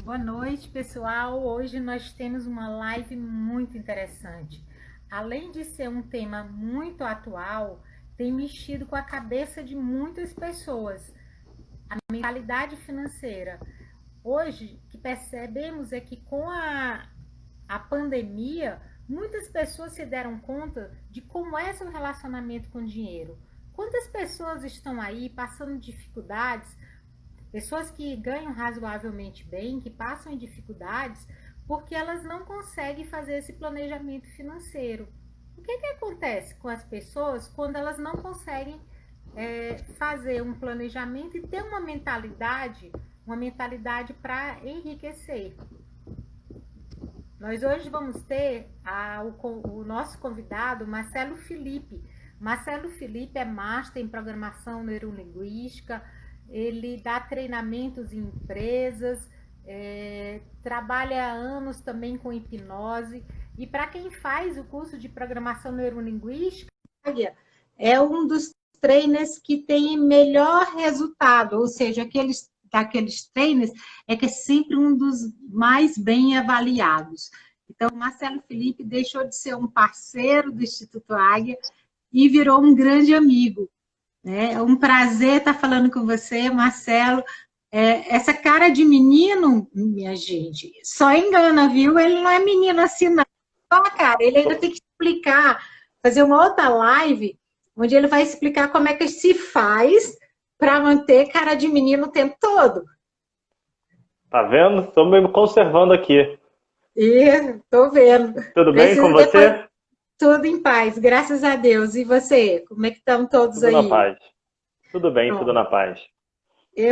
Boa noite, pessoal. Hoje nós temos uma live muito interessante. Além de ser um tema muito atual, tem mexido com a cabeça de muitas pessoas, a mentalidade financeira. Hoje, o que percebemos é que com a pandemia, muitas pessoas se deram conta de como é seu relacionamento com o dinheiro. Quantas pessoas estão aí passando dificuldades, pessoas que ganham razoavelmente bem, que passam em dificuldades, porque elas não conseguem fazer esse planejamento financeiro. O que acontece com as pessoas quando elas não conseguem fazer um planejamento e ter uma mentalidade para enriquecer? Nós hoje vamos ter o nosso convidado, Marcelo Felipe. Marcelo Felipe é master em programação neurolinguística, ele dá treinamentos em empresas, trabalha há anos também com hipnose. E para quem faz o curso de programação neurolinguística, é um dos trainers que tem melhor resultado, ou seja, daqueles trainers é que é sempre um dos mais bem avaliados. Então, Marcelo Felipe deixou de ser um parceiro do Instituto Águia e virou um grande amigo. É um prazer estar falando com você, Marcelo. Essa cara de menino, minha gente, só engana, viu? Ele não é menino assim, não. Só a cara, ele ainda tem que explicar, fazer uma outra live, onde ele vai explicar como é que se faz para manter cara de menino o tempo todo. Tá vendo? Estou me conservando aqui. Tô vendo. Tudo bem com Preciso depois, você? tudo em paz, graças a Deus. E você, como é que estão todos Tudo na aí? paz. Tudo bem, tudo Pronto. na paz.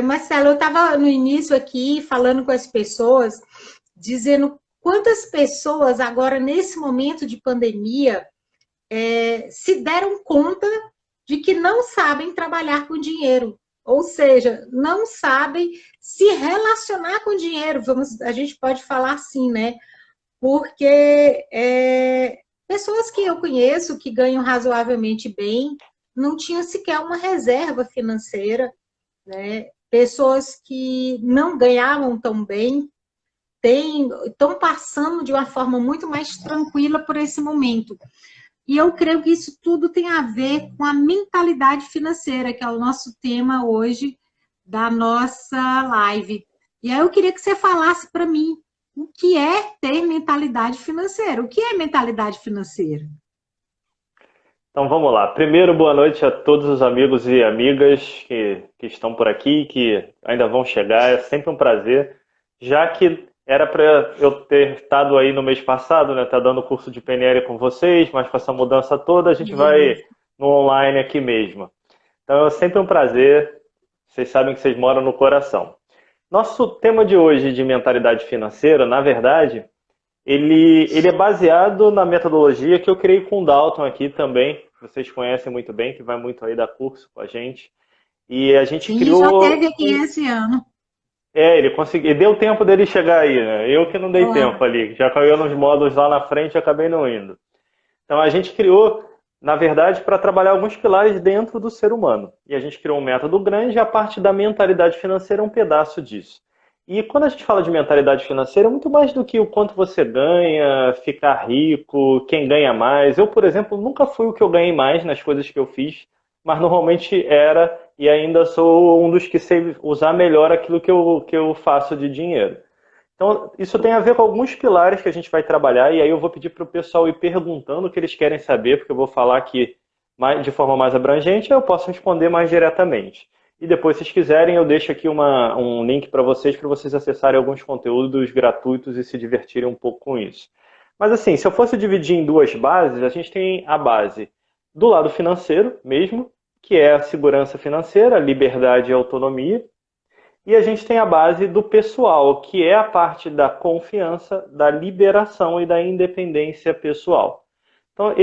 Marcelo, eu estava no início aqui falando com as pessoas, dizendo quantas pessoas agora, nesse momento de pandemia, se deram conta de que não sabem trabalhar com dinheiro. Ou seja, não sabem se relacionar com dinheiro. A gente pode falar assim, né? Porque pessoas que eu conheço que ganham razoavelmente bem não tinham sequer uma reserva financeira, né? Pessoas que não ganhavam tão bem estão passando de uma forma muito mais tranquila por esse momento. E eu creio que isso tudo tem a ver com a mentalidade financeira, que é o nosso tema hoje da nossa live. E aí eu queria que você falasse para mim o que é ter mentalidade financeira. O que é mentalidade financeira? Então vamos lá. Primeiro, boa noite a todos os amigos e amigas que estão por aqui, que ainda vão chegar. É sempre um prazer. Já que era para eu ter estado aí no mês passado, né? Tá dando curso de PNL com vocês, mas com essa mudança toda, a gente vai no online aqui mesmo. Então é sempre um prazer. Vocês sabem que vocês moram no coração. Nosso tema de hoje de mentalidade financeira, na verdade, ele é baseado na metodologia que eu criei com o Dalton aqui também, que vocês conhecem muito bem, que vai muito aí dar curso com a gente. E a gente Sim, já teve criou. aqui esse ano. Ele conseguiu. E deu tempo dele chegar aí, né? Eu que não dei Oh, tempo ali. Já caiu nos módulos lá na frente e acabei não indo. Então a gente criou, na verdade, para trabalhar alguns pilares dentro do ser humano. E a gente criou um método grande e a parte da mentalidade financeira é um pedaço disso. E quando a gente fala de mentalidade financeira, é muito mais do que o quanto você ganha, ficar rico, quem ganha mais. Eu, por exemplo, nunca fui o que eu ganhei mais nas coisas que eu fiz, mas normalmente era e ainda sou um dos que sei usar melhor aquilo que eu faço de dinheiro. Então, isso tem a ver com alguns pilares que a gente vai trabalhar, e aí eu vou pedir para o pessoal ir perguntando o que eles querem saber, porque eu vou falar aqui de forma mais abrangente, eu posso responder mais diretamente. E depois, se vocês quiserem, eu deixo aqui um link para vocês acessarem alguns conteúdos gratuitos e se divertirem um pouco com isso. Mas assim, se eu fosse dividir em duas bases, a gente tem a base do lado financeiro mesmo, que é a segurança financeira, liberdade e autonomia. E a gente tem a base do pessoal, que é a parte da confiança, da liberação e da independência pessoal. Então,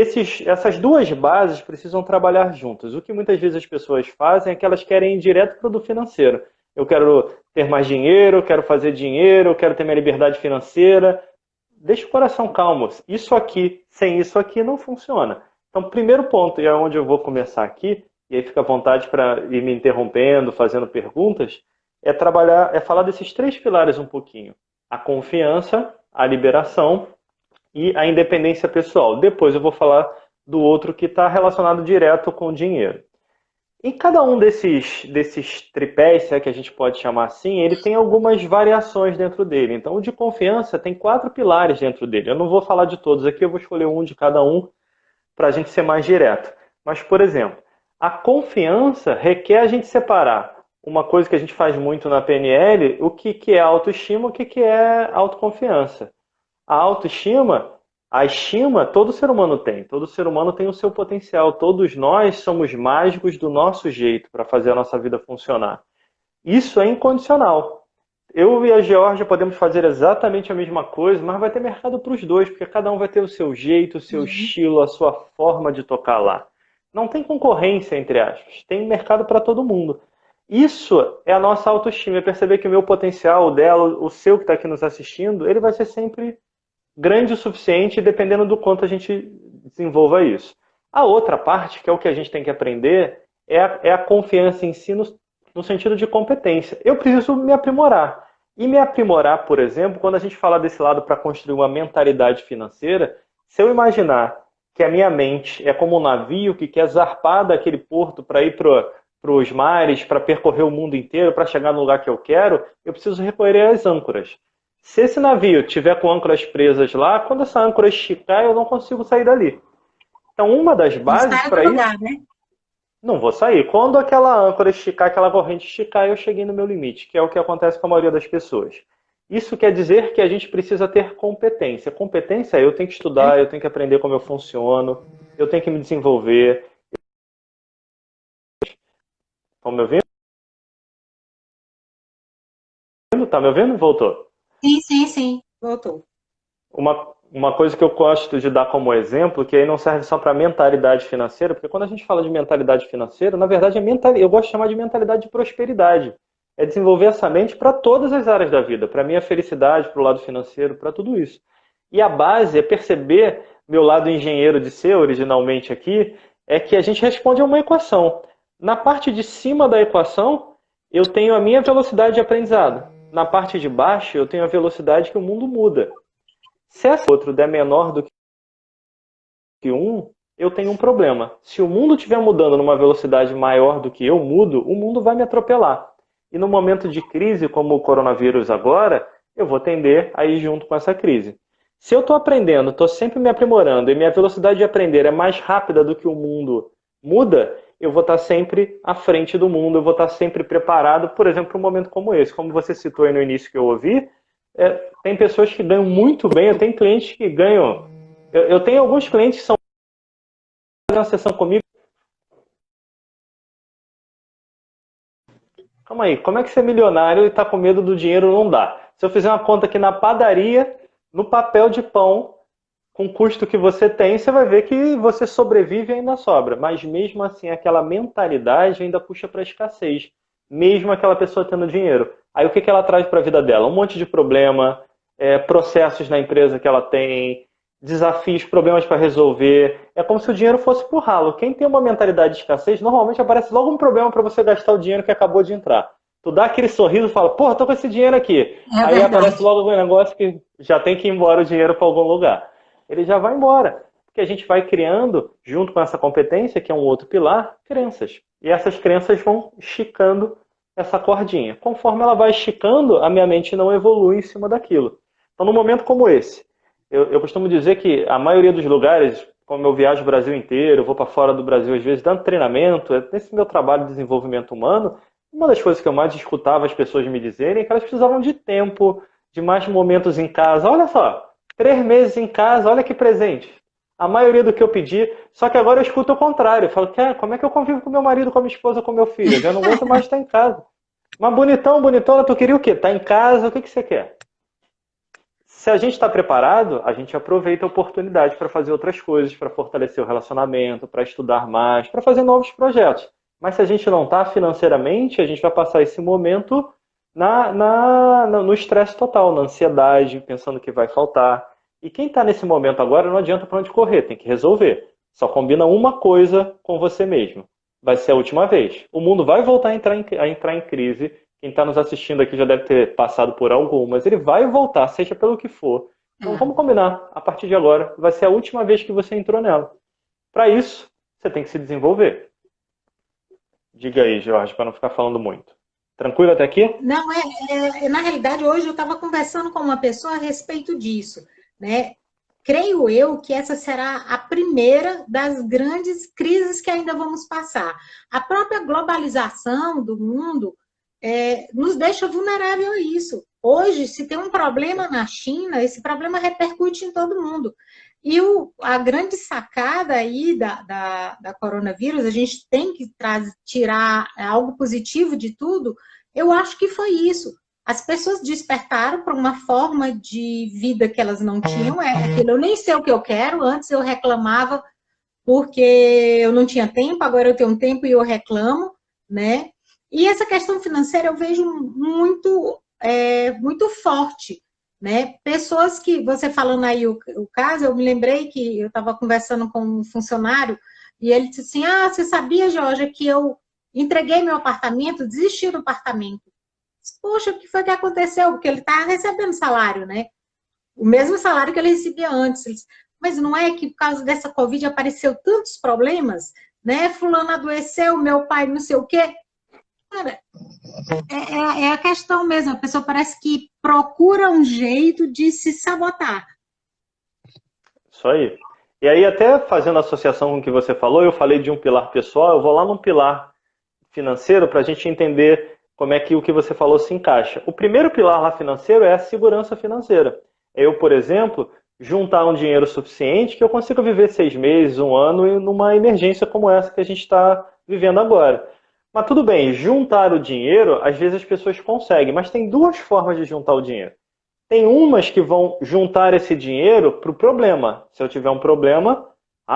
essas duas bases precisam trabalhar juntas. O que muitas vezes as pessoas fazem é que elas querem ir direto para o do financeiro. Eu quero ter mais dinheiro, eu quero fazer dinheiro, eu quero ter minha liberdade financeira. Deixa o coração calmo. Isso aqui, sem isso aqui, não funciona. Então, primeiro ponto, e é onde eu vou começar aqui, e aí fica à vontade para ir me interrompendo, fazendo perguntas, é falar desses três pilares um pouquinho. a confiança, a liberação e a independência pessoal. Depois eu vou falar do outro que está relacionado direto com o dinheiro. E cada um desses tripés, se é que a gente pode chamar assim, ele tem algumas variações dentro dele. Então, o de confiança tem 4 pilares dentro dele. Eu não vou falar de todos aqui, eu vou escolher um de cada um para a gente ser mais direto. Mas, por exemplo, a confiança requer a gente separar uma coisa que a gente faz muito na PNL, o que é autoestima, o que é autoconfiança. A autoestima, a estima, todo ser humano tem. Todo ser humano tem o seu potencial. Todos nós somos mágicos do nosso jeito para fazer a nossa vida funcionar. Isso é incondicional. Eu e a Geórgia podemos fazer exatamente a mesma coisa, mas vai ter mercado para os dois, porque cada um vai ter o seu jeito, o seu estilo, a sua forma de tocar lá. Não tem concorrência, entre aspas. Tem mercado para todo mundo. Isso é a nossa autoestima. É perceber que o meu potencial, o dela, o seu que está aqui nos assistindo, ele vai ser sempre grande o suficiente, dependendo do quanto a gente desenvolva isso. A outra parte, que é o que a gente tem que aprender, é a confiança em si no sentido de competência. Eu preciso me aprimorar. E me aprimorar, por exemplo, quando a gente fala desse lado para construir uma mentalidade financeira, se eu imaginar que a minha mente é como um navio que quer zarpar daquele porto para ir para os mares, para percorrer o mundo inteiro, para chegar no lugar que eu quero, eu preciso recorrer às âncoras. Se esse navio tiver com âncoras presas lá, quando essa âncora esticar, eu não consigo sair dali. Então, uma das bases para isso... né? Não vou sair. Quando aquela âncora esticar, aquela corrente esticar, eu cheguei no meu limite, que é o que acontece com a maioria das pessoas. Isso quer dizer que a gente precisa ter competência. Competência é eu tenho que estudar, eu tenho que aprender como eu funciono, eu tenho que me desenvolver. Estão me ouvindo? Tá me ouvindo? Voltou. Sim, voltou. Uma coisa que eu gosto de dar como exemplo, que aí não serve só para mentalidade financeira, porque quando a gente fala de mentalidade financeira, na verdade eu gosto de chamar de mentalidade de prosperidade. É desenvolver essa mente para todas as áreas da vida, para a minha felicidade, para o lado financeiro, para tudo isso. E a base é perceber, meu lado engenheiro de ser originalmente aqui, é que a gente responde a uma equação. Na parte de cima da equação, eu tenho a minha velocidade de aprendizado. Na parte de baixo, eu tenho a velocidade que o mundo muda. Se esse outro der menor do que 1, eu tenho um problema. Se o mundo estiver mudando numa velocidade maior do que eu mudo, o mundo vai me atropelar. E no momento de crise, como o coronavírus agora, eu vou tender a ir junto com essa crise. Se eu estou aprendendo, estou sempre me aprimorando, e minha velocidade de aprender é mais rápida do que o mundo muda, eu vou estar sempre à frente do mundo, eu vou estar sempre preparado, por exemplo, para um momento como esse. Como você citou aí no início que eu ouvi, tem pessoas que ganham muito bem, eu tenho clientes que ganham... Eu tenho alguns clientes que são uma sessão comigo. Calma aí, como é que você é milionário e está com medo do dinheiro? Não dá. Se eu fizer uma conta aqui na padaria, no papel de pão, com o custo que você tem, você vai ver que você sobrevive e ainda sobra. Mas mesmo assim, aquela mentalidade ainda puxa para a escassez. Mesmo aquela pessoa tendo dinheiro. Aí o que ela traz para a vida dela? Um monte de problema, processos na empresa que ela tem, desafios, problemas para resolver. É como se o dinheiro fosse por ralo. Quem tem uma mentalidade de escassez, normalmente aparece logo um problema para você gastar o dinheiro que acabou de entrar. Tu dá aquele sorriso e fala, porra, tô com esse dinheiro aqui. Aí verdade. Aparece logo um negócio que já tem que ir embora o dinheiro para algum lugar. Ele já vai embora. Porque a gente vai criando, junto com essa competência, que é um outro pilar, crenças. E essas crenças vão esticando essa cordinha. Conforme ela vai esticando, a minha mente não evolui em cima daquilo. Então, num momento como esse, eu costumo dizer que a maioria dos lugares, como eu viajo o Brasil inteiro, vou para fora do Brasil às vezes dando treinamento, nesse meu trabalho de desenvolvimento humano, uma das coisas que eu mais escutava as pessoas me dizerem é que elas precisavam de tempo, de mais momentos em casa. Olha só, 3 meses em casa, olha que presente. A maioria do que eu pedi, só que agora eu escuto o contrário. Eu falo, como é que eu convivo com meu marido, com a minha esposa, com meu filho? Eu já não aguento mais estar em casa. Mas bonitona, tu queria o quê? Tá em casa, o que você quer? Se a gente está preparado, a gente aproveita a oportunidade para fazer outras coisas, para fortalecer o relacionamento, para estudar mais, para fazer novos projetos. Mas se a gente não está financeiramente, a gente vai passar esse momento no estresse total, na ansiedade, pensando que vai faltar. E quem está nesse momento agora não adianta para onde correr, tem que resolver. Só combina uma coisa com você mesmo. Vai ser a última vez. O mundo vai voltar a entrar em crise, Quem está nos assistindo aqui já deve ter passado por algumas. Ele vai voltar, seja pelo que for. Então vamos combinar, a partir de agora, vai ser a última vez que você entrou nela. Para isso, você tem que se desenvolver. Diga aí, Jorge, para não ficar falando muito. Tranquilo até aqui? Não, na realidade, hoje eu estava conversando com uma pessoa a respeito disso, né? Creio eu que essa será a primeira das grandes crises que ainda vamos passar. A própria globalização do mundo nos deixa vulnerável a isso. Hoje, se tem um problema na China, esse problema repercute em todo mundo. E a grande sacada aí da coronavírus, a gente tem que tirar algo positivo de tudo, eu acho que foi isso. As pessoas despertaram para uma forma de vida que elas não tinham, aquilo, eu nem sei o que eu quero, antes eu reclamava porque eu não tinha tempo, agora eu tenho um tempo e eu reclamo, né? E essa questão financeira eu vejo muito forte, né? Pessoas que, você falando aí o caso, eu me lembrei que eu estava conversando com um funcionário e ele disse assim, você sabia, Jorge, que eu entreguei meu apartamento, desisti do apartamento. Poxa, o que foi que aconteceu? Porque ele está recebendo salário, né? O mesmo salário que ele recebia antes. Ele disse, mas não é que por causa dessa Covid apareceu tantos problemas, né? Fulano adoeceu, meu pai não sei o quê. Cara, é a questão mesmo. A pessoa parece que procura um jeito de se sabotar. Isso aí. E aí, até fazendo associação com o que você falou, eu falei de um pilar pessoal, eu vou lá num pilar financeiro para a gente entender como é que o que você falou se encaixa. O primeiro pilar lá financeiro é a segurança financeira. Eu, por exemplo, juntar um dinheiro suficiente que eu consiga viver 6 meses, 1 ano, numa emergência como essa que a gente está vivendo agora. Mas tudo bem, juntar o dinheiro, às vezes as pessoas conseguem, mas tem 2 formas de juntar o dinheiro. Tem umas que vão juntar esse dinheiro para o problema. Se eu tiver um problema,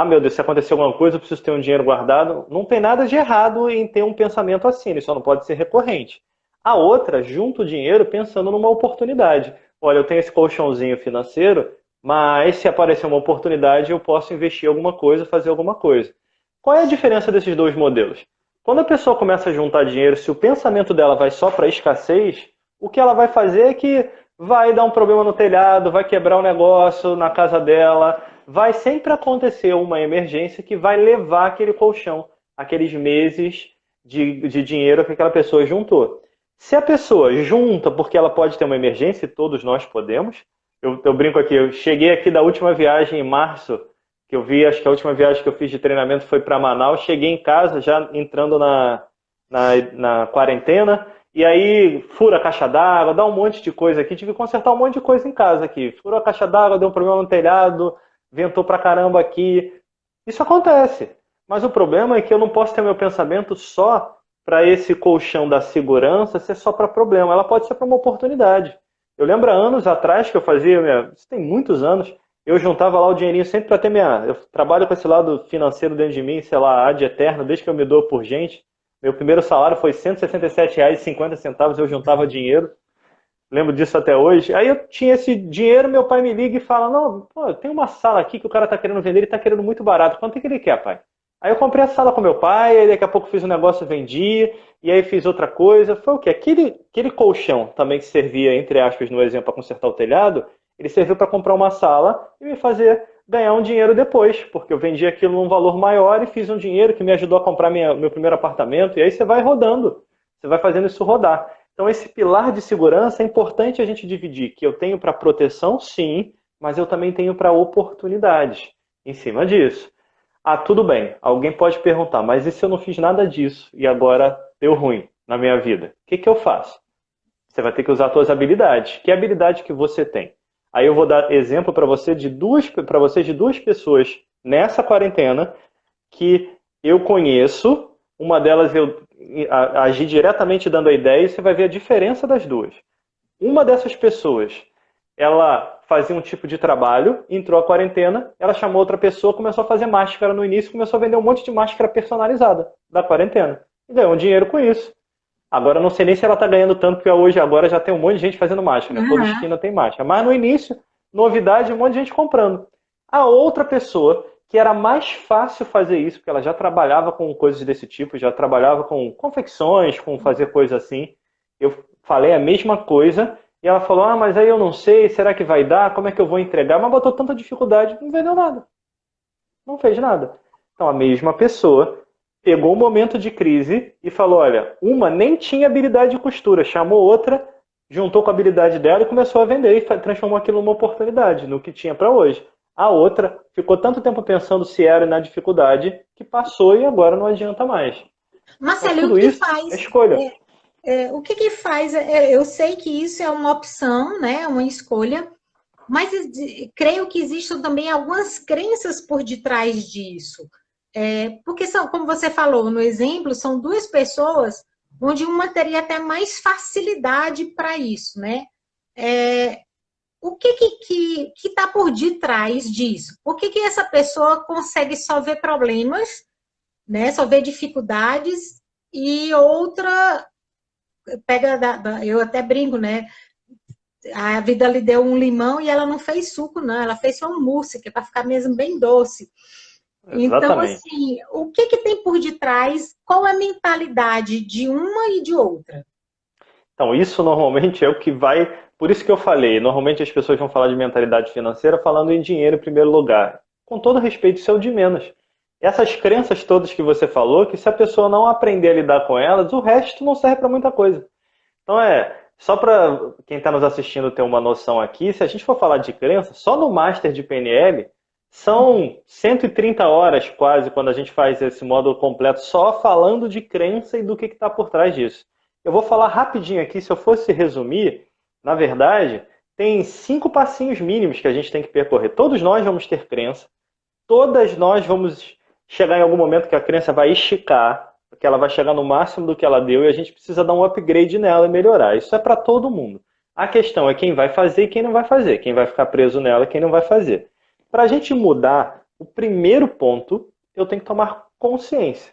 meu Deus, se acontecer alguma coisa, eu preciso ter um dinheiro guardado. Não tem nada de errado em ter um pensamento assim, ele só não pode ser recorrente. A outra, junta o dinheiro pensando numa oportunidade. Olha, eu tenho esse colchãozinho financeiro, mas se aparecer uma oportunidade, eu posso investir em alguma coisa, fazer alguma coisa. Qual é a diferença desses 2 modelos? Quando a pessoa começa a juntar dinheiro, se o pensamento dela vai só para escassez, o que ela vai fazer é que vai dar um problema no telhado, vai quebrar um negócio na casa dela, vai sempre acontecer uma emergência que vai levar aquele colchão, aqueles meses de dinheiro que aquela pessoa juntou. Se a pessoa junta porque ela pode ter uma emergência, e todos nós podemos, eu brinco aqui, eu cheguei aqui da última viagem em março, que eu vi, acho que a última viagem que eu fiz de treinamento foi para Manaus, cheguei em casa já entrando na quarentena, e aí fura a caixa d'água, dá um monte de coisa aqui, tive que consertar um monte de coisa em casa aqui. Furou a caixa d'água, deu um problema no telhado, ventou pra caramba aqui. Isso acontece. Mas o problema é que eu não posso ter meu pensamento só para esse colchão da segurança ser só para problema. Ela pode ser para uma oportunidade. Eu lembro há anos atrás que eu fazia, isso tem muitos anos, eu juntava lá o dinheirinho sempre para ter eu trabalho com esse lado financeiro dentro de mim, sei lá, ad eterno, desde que eu me dou por gente. Meu primeiro salário foi R$ 167,50, eu juntava dinheiro. Lembro disso até hoje. Aí eu tinha esse dinheiro, meu pai me liga e fala, não, pô, tem uma sala aqui que o cara tá querendo vender, ele tá querendo muito barato. Quanto é que ele quer, pai? Aí eu comprei a sala com meu pai, aí daqui a pouco fiz um negócio, vendi, e aí fiz outra coisa. Foi o quê? Aquele colchão também que servia, entre aspas, no exemplo, para consertar o telhado, ele serviu para comprar uma sala e me fazer ganhar um dinheiro depois, porque eu vendi aquilo num valor maior e fiz um dinheiro que me ajudou a comprar meu primeiro apartamento, e aí você vai rodando, você vai fazendo isso rodar. Então esse pilar de segurança é importante a gente dividir, que eu tenho para proteção, sim, mas eu também tenho para oportunidades em cima disso. Tudo bem, alguém pode perguntar, mas e se eu não fiz nada disso e agora deu ruim na minha vida? O que eu faço? Você vai ter que usar as suas habilidades. Que habilidade que você tem? Aí eu vou dar exemplo para vocês de duas pessoas nessa quarentena que eu conheço. Uma delas eu agi diretamente dando a ideia e você vai ver a diferença das duas. Uma dessas pessoas, ela fazia um tipo de trabalho, entrou a quarentena, ela chamou outra pessoa, começou a fazer máscara no início, começou a vender um monte de máscara personalizada da quarentena. E ganhou dinheiro com isso. Agora, não sei nem se ela está ganhando tanto, porque agora já tem um monte de gente fazendo máscara. Toda esquina tem máscara. Mas no início, novidade, um monte de gente comprando. A outra pessoa, que era mais fácil fazer isso, porque ela já trabalhava com coisas desse tipo, já trabalhava com confecções, com fazer coisas assim, Eu falei a mesma coisa e ela falou, ah, mas aí eu não sei, será que vai dar? Como é que eu vou entregar? Mas botou tanta dificuldade, não vendeu nada. Não fez nada. Então a mesma pessoa pegou um momento de crise e falou, olha, uma nem tinha habilidade de costura, chamou outra, juntou com a habilidade dela e começou a vender e transformou aquilo numa oportunidade, no que tinha para hoje. A outra ficou tanto tempo pensando se era na dificuldade que passou e agora não adianta mais. Então, Marcelo, e o tudo que isso é faz? escolha. O que que faz? Eu sei que isso é uma opção, né? Uma escolha, mas creio que existam também algumas crenças por detrás disso. Porque são, como você falou no exemplo, são duas pessoas onde uma teria até mais facilidade para isso, né? O que está por detrás disso? Por que essa pessoa consegue só ver problemas, né? Só ver dificuldades e outra pega eu até brinco, né? A vida lhe deu um limão e ela não fez suco, não. Ela fez só um mousse, que é para ficar mesmo bem doce. Então, Exatamente. assim, o que tem por detrás? Qual é a mentalidade de uma e de outra? Então, isso normalmente é o que vai. Por isso que eu falei, normalmente as pessoas vão falar de mentalidade financeira falando em dinheiro em primeiro lugar. Com todo respeito, isso é o de menos. Essas crenças todas que você falou, que se a pessoa não aprender a lidar com elas, o resto não serve para muita coisa. Então só para quem está nos assistindo ter uma noção aqui, se a gente for falar de crença, só no Master de PNL são 130 horas quase quando a gente faz esse módulo completo só falando de crença e do que está por trás disso. Eu vou falar rapidinho aqui, se eu fosse resumir, na verdade, tem 5 passinhos mínimos que a gente tem que percorrer. Todos nós vamos ter crença, todas nós vamos chegar em algum momento que a crença vai esticar, porque ela vai chegar no máximo do que ela deu e a gente precisa dar um upgrade nela e melhorar. Isso é para todo mundo. A questão é quem vai fazer e quem não vai fazer, quem vai ficar preso nela e quem não vai fazer. Para a gente mudar, o primeiro ponto, eu tenho que tomar consciência.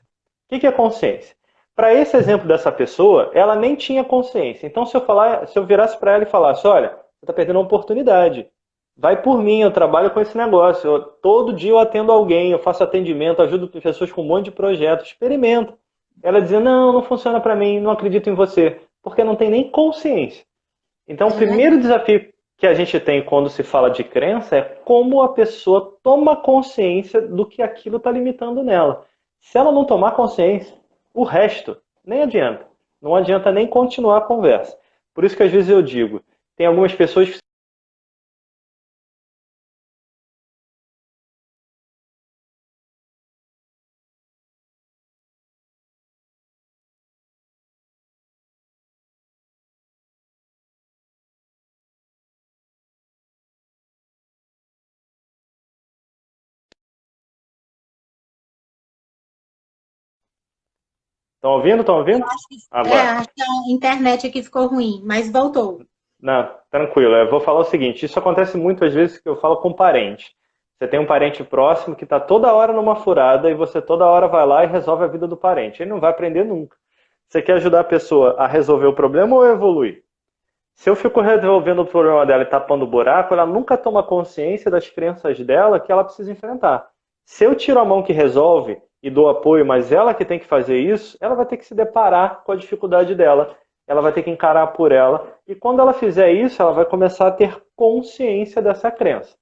O que é consciência? Para esse exemplo dessa pessoa, ela nem tinha consciência. Então, se eu virasse para ela e falasse, olha, você está perdendo uma oportunidade. Vai por mim, eu trabalho com esse negócio. Todo dia eu atendo alguém, eu faço atendimento, ajudo pessoas com um monte de projetos. Experimenta. Ela dizia, não funciona para mim, não acredito em você. Porque não tem nem consciência. Então, o primeiro desafio que a gente tem quando se fala de crença é como a pessoa toma consciência do que aquilo está limitando nela. Se ela não tomar consciência, o resto nem adianta. Não adianta nem continuar a conversa. Por isso que às vezes eu digo, tem algumas pessoas que estão ouvindo? Estão ouvindo? Agora. Acho que a internet aqui ficou ruim, mas voltou. Não, tranquilo. Eu vou falar o seguinte, isso acontece muitas vezes que eu falo com parente. Você tem um parente próximo que está toda hora numa furada e você toda hora vai lá e resolve a vida do parente. Ele não vai aprender nunca. Você quer ajudar a pessoa a resolver o problema ou evoluir? Se eu fico resolvendo o problema dela e tapando o buraco, ela nunca toma consciência das crenças dela que ela precisa enfrentar. Se eu tiro a mão que resolve e dou apoio, mas ela que tem que fazer isso, ela vai ter que se deparar com a dificuldade dela. Ela vai ter que encarar por ela. E quando ela fizer isso, ela vai começar a ter consciência dessa crença.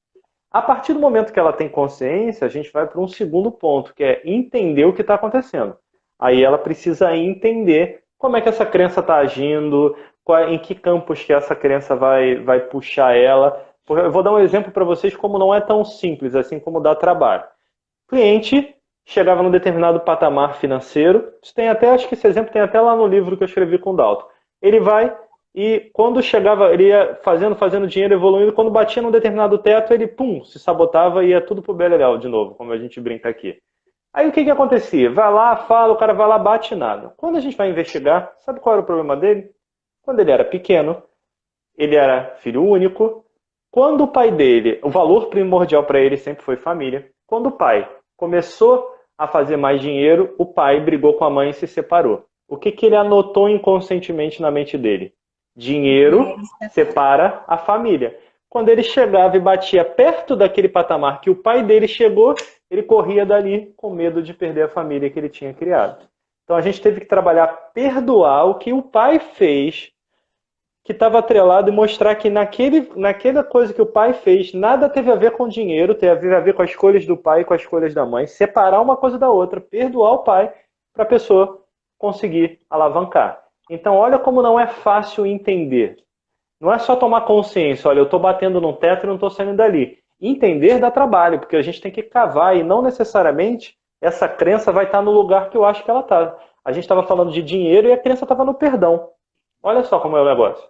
A partir do momento que ela tem consciência, a gente vai para um segundo ponto, que é entender o que está acontecendo. Aí ela precisa entender como é que essa crença está agindo, em que campos que essa crença vai puxar ela. Eu vou dar um exemplo para vocês como não é tão simples, assim como dá trabalho. O cliente chegava num determinado patamar financeiro, isso tem até, acho que esse exemplo tem até lá no livro que eu escrevi com o Dalton. Ele vai e quando chegava, ele ia fazendo dinheiro, evoluindo, quando batia num determinado teto, ele, se sabotava e ia tudo pro beleléu de novo, como a gente brinca aqui. Aí o que acontecia? Vai lá, fala, o cara vai lá, bate nada. Quando a gente vai investigar, sabe qual era o problema dele? Quando ele era pequeno, ele era filho único. Quando o pai dele, o valor primordial para ele sempre foi família. Quando o pai começou a fazer mais dinheiro, o pai brigou com a mãe e se separou. O que ele anotou inconscientemente na mente dele? Dinheiro separa a família. Quando ele chegava e batia perto daquele patamar que o pai dele chegou, ele corria dali com medo de perder a família que ele tinha criado. Então a gente teve que trabalhar, perdoar o que o pai fez, que estava atrelado, e mostrar que naquela coisa que o pai fez, nada teve a ver com dinheiro, teve a ver com as escolhas do pai e com as escolhas da mãe. Separar uma coisa da outra, perdoar o pai para a pessoa conseguir alavancar. Então olha como não é fácil entender. Não é só tomar consciência, olha, eu estou batendo num teto e não estou saindo dali. Entender dá trabalho, porque a gente tem que cavar e não necessariamente essa crença vai estar no lugar que eu acho que ela está. A gente estava falando de dinheiro e a crença estava no perdão. Olha só como é o negócio.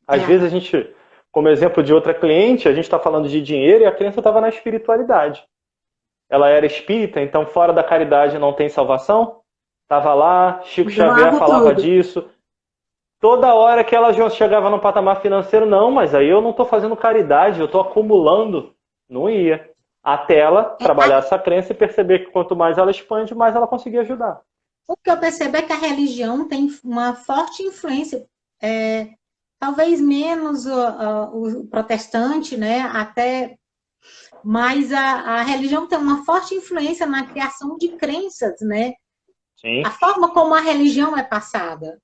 Às vezes a gente, como exemplo de outra cliente, a gente está falando de dinheiro e a crença estava na espiritualidade. Ela era espírita, então fora da caridade não tem salvação. Estava lá, Chico Xavier falava disso. Toda hora que ela chegava no patamar financeiro, não, mas aí eu não estou fazendo caridade, eu estou acumulando. Não ia. Até ela trabalhar essa crença e perceber que quanto mais ela expande, mais ela conseguia ajudar. O que eu percebo é que a religião tem uma forte influência, talvez menos o protestante, né? Até, mas a religião tem uma forte influência na criação de crenças, né? Sim. A forma como a religião é passada.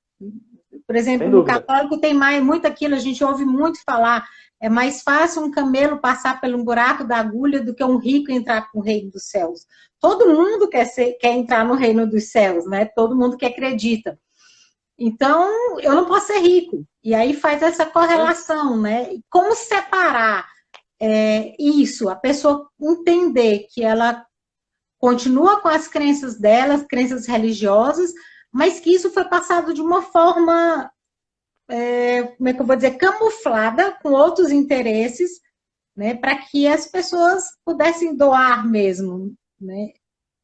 Por exemplo, no católico tem muito aquilo, a gente ouve muito falar, é mais fácil um camelo passar pelo buraco da agulha do que um rico entrar no reino dos céus. Todo mundo quer entrar no reino dos céus, né? Todo mundo que acredita. Então, eu não posso ser rico. E aí faz essa correlação, né? Como separar isso? A pessoa entender que ela continua com as crenças dela, as crenças religiosas, mas que isso foi passado de uma forma, como é que eu vou dizer, camuflada com outros interesses, né, para que as pessoas pudessem doar mesmo, né?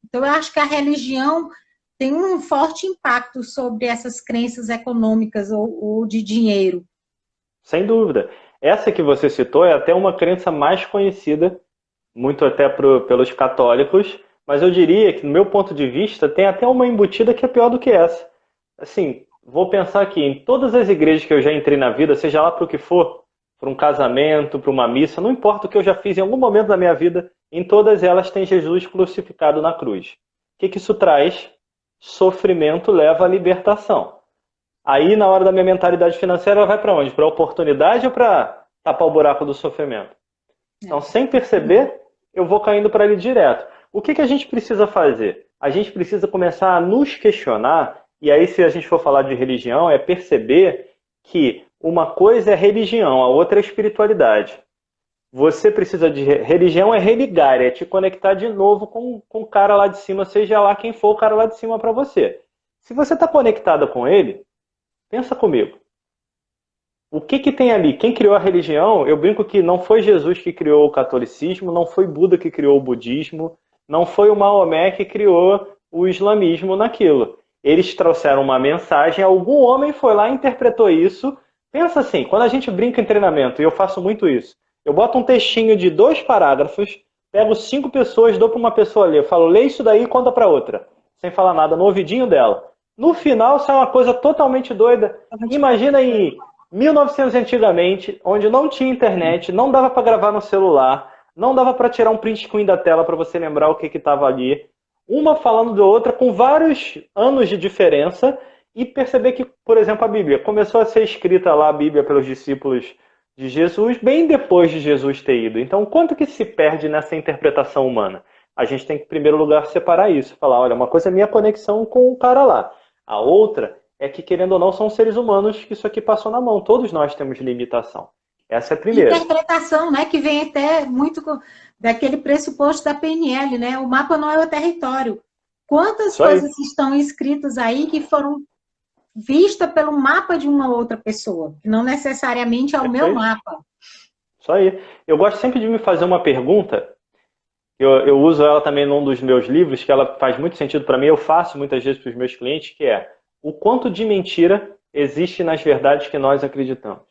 Então, eu acho que a religião tem um forte impacto sobre essas crenças econômicas ou de dinheiro. Sem dúvida. Essa que você citou é até uma crença mais conhecida, muito até pelos católicos, mas eu diria que, no meu ponto de vista, tem até uma embutida que é pior do que essa. Assim, vou pensar aqui, em todas as igrejas que eu já entrei na vida, seja lá para o que for, para um casamento, para uma missa, não importa o que eu já fiz em algum momento da minha vida, em todas elas tem Jesus crucificado na cruz. O que isso traz? Sofrimento leva à libertação. Aí, na hora da minha mentalidade financeira, ela vai para onde? Para a oportunidade ou para tapar o buraco do sofrimento? Então, sem perceber, eu vou caindo para ali direto. O que a gente precisa fazer? A gente precisa começar a nos questionar, e aí se a gente for falar de religião, é perceber que uma coisa é religião, a outra é espiritualidade. Você precisa de... Religião é religar, é te conectar de novo com o cara lá de cima, seja lá quem for o cara lá de cima para você. Se você está conectada com ele, pensa comigo. O que tem ali? Quem criou a religião, eu brinco que não foi Jesus que criou o catolicismo, não foi Buda que criou o budismo, não foi o Maomé que criou o islamismo naquilo. Eles trouxeram uma mensagem, algum homem foi lá e interpretou isso. Pensa assim, quando a gente brinca em treinamento, e eu faço muito isso, eu boto um textinho de 2 parágrafos, pego 5 pessoas, dou para uma pessoa ler, eu falo, lê isso daí e conta para outra, sem falar nada, no ouvidinho dela. No final, sai uma coisa totalmente doida. Imagina em 1900 antigamente, onde não tinha internet, não dava para gravar no celular, não dava para tirar um print screen da tela para você lembrar o que estava ali. Uma falando da outra, com vários anos de diferença, e perceber que, por exemplo, a Bíblia começou a ser escrita lá, a Bíblia, pelos discípulos de Jesus, bem depois de Jesus ter ido. Então, quanto que se perde nessa interpretação humana? A gente tem que, em primeiro lugar, separar isso. Falar, olha, uma coisa é minha conexão com o cara lá. A outra é que, querendo ou não, são seres humanos que isso aqui passou na mão. Todos nós temos limitação. Essa é a primeira. Interpretação, né, que vem até muito daquele pressuposto da PNL, né? O mapa não é o território. Quantas coisas estão escritas aí que foram vistas pelo mapa de uma outra pessoa, que não necessariamente é o meu mapa. Isso aí. Eu gosto sempre de me fazer uma pergunta, eu uso ela também num dos meus livros, que ela faz muito sentido para mim, eu faço muitas vezes para os meus clientes, que é: o quanto de mentira existe nas verdades que nós acreditamos?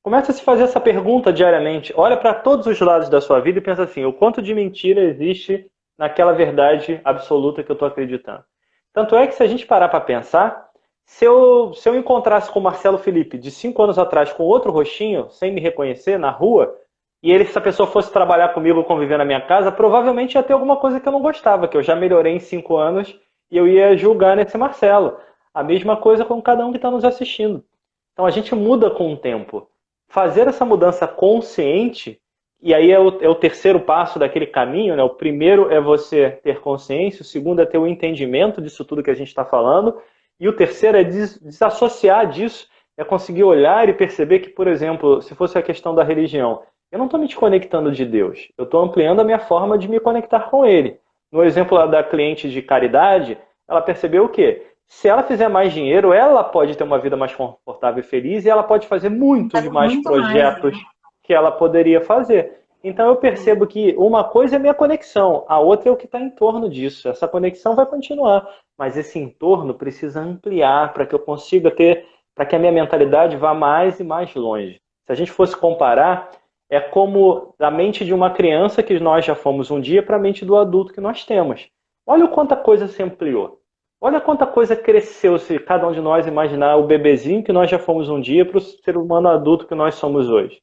Começa a se fazer essa pergunta diariamente. Olha para todos os lados da sua vida e pensa assim, o quanto de mentira existe naquela verdade absoluta que eu estou acreditando. Tanto é que, se a gente parar para pensar, se eu encontrasse com o Marcelo Felipe de 5 anos atrás com outro rostinho, sem me reconhecer, na rua, e se a pessoa fosse trabalhar comigo, conviver na minha casa, provavelmente ia ter alguma coisa que eu não gostava, que eu já melhorei em 5 anos e eu ia julgar nesse Marcelo. A mesma coisa com cada um que está nos assistindo. Então a gente muda com o tempo. Fazer essa mudança consciente, e aí é o terceiro passo daquele caminho, né? O primeiro é você ter consciência, o segundo é ter o entendimento disso tudo que a gente está falando, e o terceiro é desassociar disso, é conseguir olhar e perceber que, por exemplo, se fosse a questão da religião, eu não estou me desconectando de Deus, eu estou ampliando a minha forma de me conectar com Ele. No exemplo lá da cliente de caridade, ela percebeu o quê? Se ela fizer mais dinheiro, ela pode ter uma vida mais confortável e feliz e ela pode fazer muitos mais projetos que ela poderia fazer. Então eu percebo que uma coisa é minha conexão, a outra é o que está em torno disso. Essa conexão vai continuar, mas esse entorno precisa ampliar para que eu consiga ter, para que a minha mentalidade vá mais e mais longe. Se a gente fosse comparar, é como da mente de uma criança que nós já fomos um dia para a mente do adulto que nós temos. Olha o quanto a coisa se ampliou. Olha quanta coisa cresceu se cada um de nós imaginar o bebezinho que nós já fomos um dia para o ser humano adulto que nós somos hoje.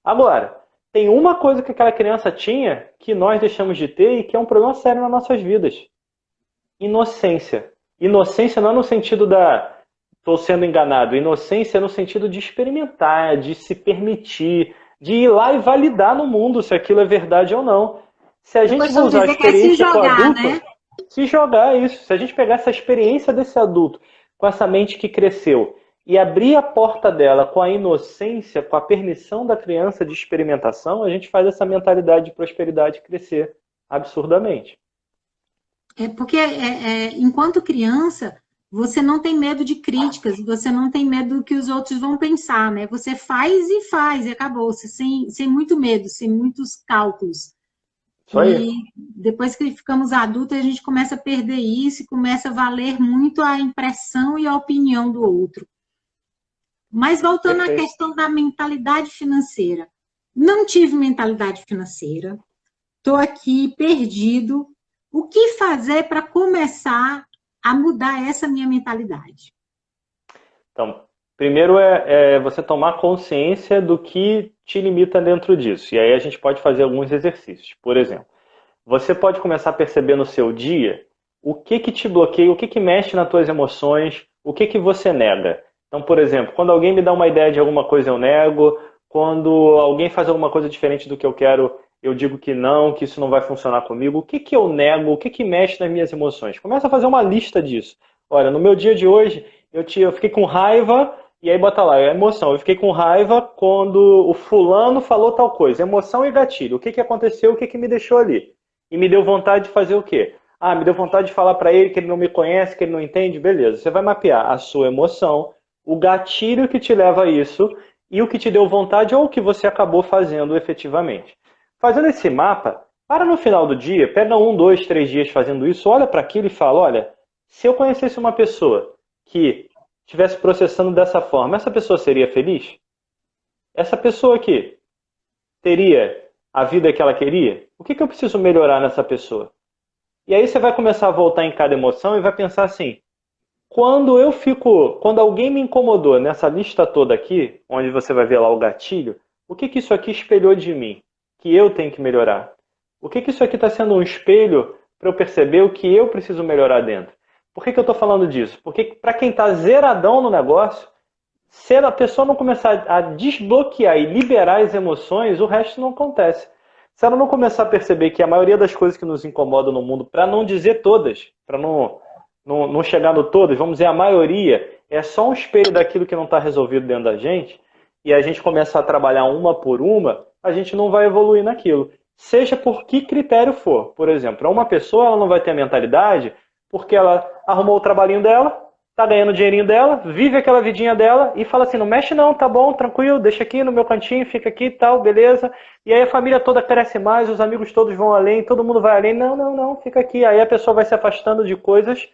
Agora, tem uma coisa que aquela criança tinha que nós deixamos de ter e que é um problema sério nas nossas vidas. Inocência. Inocência não é no sentido da estou sendo enganado. Inocência é no sentido de experimentar, de se permitir, de ir lá e validar no mundo se aquilo é verdade ou não. Se a gente for usar a experiência com o adulto... Né? Se jogar isso, se a gente pegar essa experiência desse adulto, com essa mente que cresceu, e abrir a porta dela com a inocência, com a permissão da criança de experimentação, a gente faz essa mentalidade de prosperidade crescer absurdamente. É porque, enquanto criança, você não tem medo de críticas, você não tem medo do que os outros vão pensar, né? Você faz e acabou, sem muito medo, sem muitos cálculos. E depois que ficamos adultos, a gente começa a perder isso e começa a valer muito a impressão e a opinião do outro. Mas voltando à questão da mentalidade financeira. Não tive mentalidade financeira, estou aqui perdido. O que fazer para começar a mudar essa minha mentalidade? Então, primeiro é você tomar consciência do que te limita dentro disso. E aí a gente pode fazer alguns exercícios. Por exemplo, você pode começar a perceber no seu dia o que te bloqueia, o que mexe nas tuas emoções, o que você nega. Então, por exemplo, quando alguém me dá uma ideia de alguma coisa, eu nego. Quando alguém faz alguma coisa diferente do que eu quero, eu digo que não, que isso não vai funcionar comigo. O que eu nego, o que mexe nas minhas emoções? Começa a fazer uma lista disso. Olha, no meu dia de hoje, eu fiquei com raiva. E aí bota lá, a emoção. Eu fiquei com raiva quando o fulano falou tal coisa. Emoção e gatilho. O que aconteceu, o que me deixou ali? E me deu vontade de fazer o quê? Ah, me deu vontade de falar para ele que ele não me conhece, que ele não entende. Beleza, você vai mapear a sua emoção, o gatilho que te leva a isso e o que te deu vontade ou o que você acabou fazendo efetivamente. Fazendo esse mapa, para no final do dia, pega 1, 2, 3 dias fazendo isso, olha para aquilo e fala, olha, se eu conhecesse uma pessoa que estivesse processando dessa forma, essa pessoa seria feliz? Essa pessoa aqui teria a vida que ela queria? O que eu preciso melhorar nessa pessoa? E aí você vai começar a voltar em cada emoção e vai pensar assim, quando alguém me incomodou nessa lista toda aqui, onde você vai ver lá o gatilho, o que isso aqui espelhou de mim? Que eu tenho que melhorar? O que isso aqui está sendo um espelho para eu perceber o que eu preciso melhorar dentro? Por que eu estou falando disso? Porque para quem está zeradão no negócio, se a pessoa não começar a desbloquear e liberar as emoções, o resto não acontece. Se ela não começar a perceber que a maioria das coisas que nos incomodam no mundo, para não dizer todas, para não chegar no todas, vamos dizer a maioria, é só um espelho daquilo que não está resolvido dentro da gente, e a gente começar a trabalhar uma por uma, a gente não vai evoluir naquilo. Seja por que critério for. Por exemplo, para uma pessoa ela não vai ter a mentalidade porque ela arrumou o trabalhinho dela, tá ganhando o dinheirinho dela, vive aquela vidinha dela e fala assim, não mexe não, tá bom, tranquilo, deixa aqui no meu cantinho, fica aqui e tal, beleza. E aí a família toda cresce mais, os amigos todos vão além, todo mundo vai além. Não, fica aqui. Aí a pessoa vai se afastando de coisas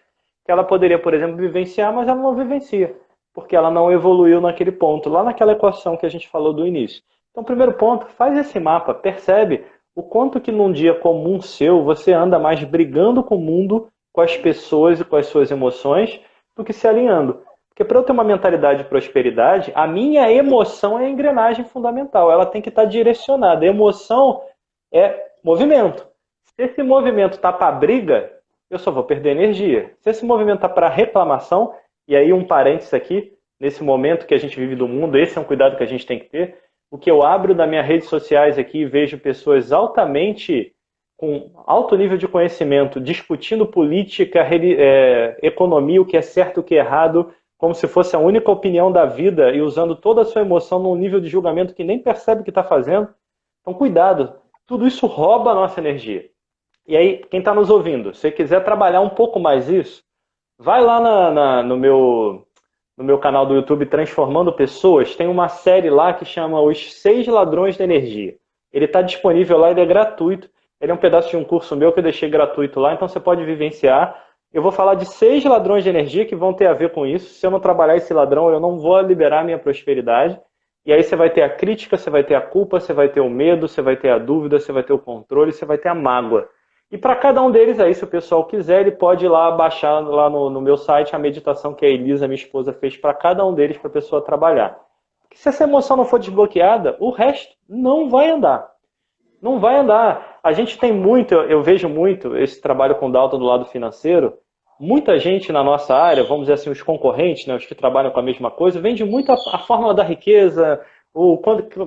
que ela poderia, por exemplo, vivenciar, mas ela não vivencia, porque ela não evoluiu naquele ponto, lá naquela equação que a gente falou do início. Então, primeiro ponto, faz esse mapa, percebe o quanto que num dia comum seu, você anda mais brigando com o mundo, com as pessoas e com as suas emoções, do que se alinhando. Porque para eu ter uma mentalidade de prosperidade, a minha emoção é a engrenagem fundamental. Ela tem que estar direcionada. A emoção é movimento. Se esse movimento está para briga, eu só vou perder energia. Se esse movimento está para reclamação, e aí um parênteses aqui, nesse momento que a gente vive do mundo, esse é um cuidado que a gente tem que ter. O que eu abro das minhas redes sociais aqui e vejo pessoas altamente, com alto nível de conhecimento, discutindo política, economia, o que é certo e o que é errado, como se fosse a única opinião da vida e usando toda a sua emoção num nível de julgamento que nem percebe o que está fazendo. Então, cuidado. Tudo isso rouba a nossa energia. E aí, quem está nos ouvindo, se quiser trabalhar um pouco mais isso, vai lá no meu canal do YouTube Transformando Pessoas, tem uma série lá que chama Os 6 Ladrões da Energia. Ele está disponível lá, ele é gratuito. Ele é um pedaço de um curso meu que eu deixei gratuito lá, então você pode vivenciar. Eu vou falar de 6 ladrões de energia que vão ter a ver com isso. Se eu não trabalhar esse ladrão, eu não vou liberar a minha prosperidade. E aí você vai ter a crítica, você vai ter a culpa, você vai ter o medo, você vai ter a dúvida, você vai ter o controle, você vai ter a mágoa. E para cada um deles aí, se o pessoal quiser, ele pode ir lá baixar lá no meu site a meditação que a Elisa, minha esposa, fez para cada um deles para a pessoa trabalhar. Porque se essa emoção não for desbloqueada, o resto não vai andar. Não vai andar. A gente tem muito, eu vejo muito esse trabalho com o Dalton do lado financeiro. Muita gente na nossa área, vamos dizer assim, os concorrentes, né, os que trabalham com a mesma coisa, vende muito a fórmula da riqueza,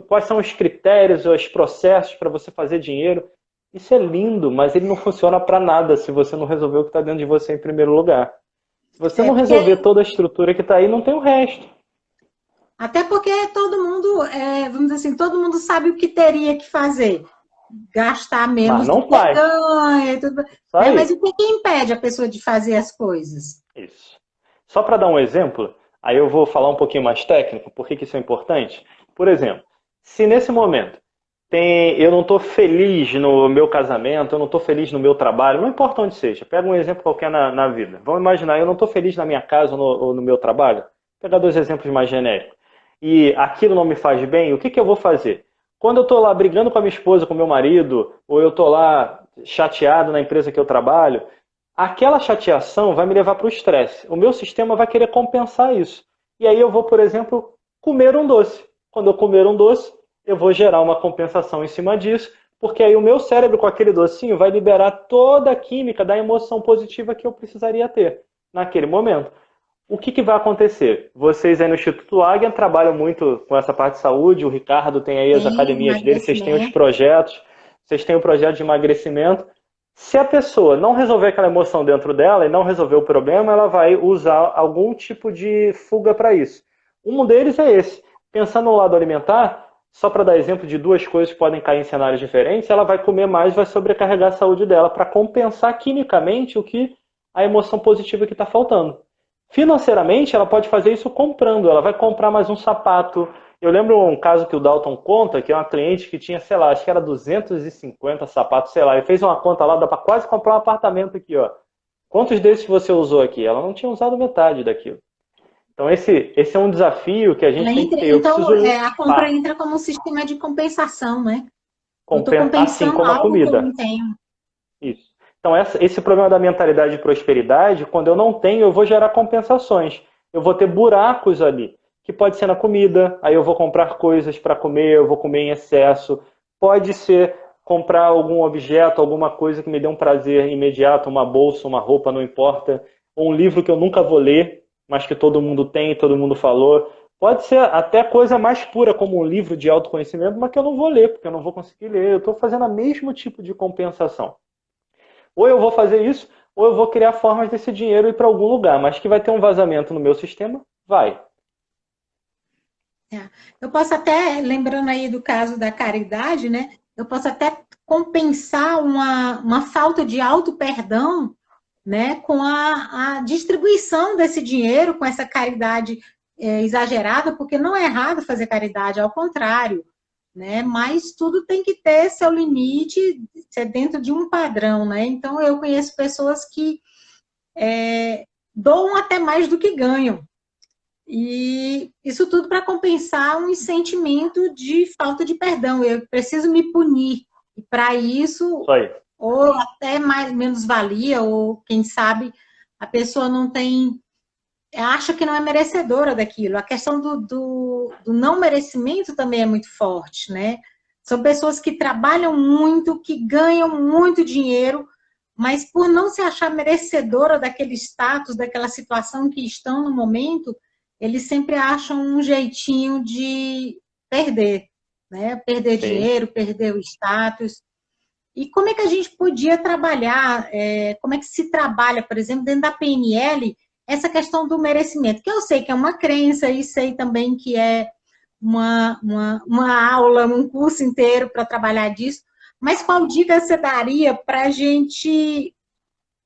quais são os critérios, os processos para você fazer dinheiro. Isso é lindo, mas ele não funciona para nada se você não resolver o que está dentro de você em primeiro lugar. Se você não resolver toda a estrutura que está aí, não tem o resto. Até porque todo mundo, vamos dizer assim, todo mundo sabe o que teria que fazer. Gastar menos do que ganha. Tudo. Mas o que impede a pessoa de fazer as coisas? Isso. Só para dar um exemplo, aí eu vou falar um pouquinho mais técnico, por que isso é importante. Por exemplo, se nesse momento eu não estou feliz no meu casamento, eu não estou feliz no meu trabalho, não importa onde seja, pega um exemplo qualquer na vida. Vamos imaginar, eu não estou feliz na minha casa ou no meu trabalho. Vou pegar 2 exemplos mais genéricos. E aquilo não me faz bem, o que eu vou fazer? Quando eu estou lá brigando com a minha esposa, com o meu marido, ou eu estou lá chateado na empresa que eu trabalho, aquela chateação vai me levar para o estresse. O meu sistema vai querer compensar isso. E aí eu vou, por exemplo, comer um doce. Quando eu comer um doce, eu vou gerar uma compensação em cima disso, porque aí o meu cérebro com aquele docinho vai liberar toda a química da emoção positiva que eu precisaria ter naquele momento. O que vai acontecer? Vocês aí no Instituto Águia trabalham muito com essa parte de saúde, o Ricardo tem aí as academias dele, vocês têm os projetos, vocês têm o projeto de emagrecimento. Se a pessoa não resolver aquela emoção dentro dela e não resolver o problema, ela vai usar algum tipo de fuga para isso. Um deles é esse. Pensando no lado alimentar, só para dar exemplo de 2 coisas que podem cair em cenários diferentes, ela vai comer mais, vai sobrecarregar a saúde dela para compensar quimicamente a emoção positiva que está faltando. Financeiramente, ela pode fazer isso comprando. Ela vai comprar mais um sapato. Eu lembro um caso que o Dalton conta, que é uma cliente que tinha, sei lá, acho que era 250 sapatos, sei lá. Ele fez uma conta lá, dá para quase comprar um apartamento aqui, ó. Quantos desses você usou aqui? Ela não tinha usado metade daquilo. Então, esse é um desafio que a gente tem que ter. Então, a compra entra como um sistema de compensação, né? Assim como a comida. Que eu não tenho. Isso. Então, esse problema da mentalidade de prosperidade, quando eu não tenho, eu vou gerar compensações. Eu vou ter buracos ali, que pode ser na comida, aí eu vou comprar coisas para comer, eu vou comer em excesso. Pode ser comprar algum objeto, alguma coisa que me dê um prazer imediato, uma bolsa, uma roupa, não importa. Ou um livro que eu nunca vou ler, mas que todo mundo tem, todo mundo falou. Pode ser até coisa mais pura, como um livro de autoconhecimento, mas que eu não vou ler, porque eu não vou conseguir ler. Eu estou fazendo o mesmo tipo de compensação. Ou eu vou fazer isso, ou eu vou criar formas desse dinheiro ir para algum lugar, mas que vai ter um vazamento no meu sistema, vai. Eu posso até, lembrando aí do caso da caridade, né? Eu posso até compensar uma falta de auto-perdão, né, com a distribuição desse dinheiro, com essa caridade exagerada, porque não é errado fazer caridade, ao contrário. Né? Mas tudo tem que ter seu limite, ser dentro de um padrão, né? Então, eu conheço pessoas que doam até mais do que ganham. E isso tudo para compensar um sentimento de falta de perdão. Eu preciso me punir. E para isso, ou até menos-valia, ou quem sabe a pessoa não tem... acha que não é merecedora daquilo. A questão do não merecimento também é muito forte, né? São pessoas que trabalham muito, que ganham muito dinheiro, mas por não se achar merecedora daquele status, daquela situação que estão no momento, eles sempre acham um jeitinho de perder, né? Perder Sim. dinheiro, perder o status. E como é que a gente podia trabalhar, como é que se trabalha, por exemplo, dentro da PNL, essa questão do merecimento? Que eu sei que é uma crença e sei também que é uma aula, um curso inteiro para trabalhar disso, mas qual dica você daria para a gente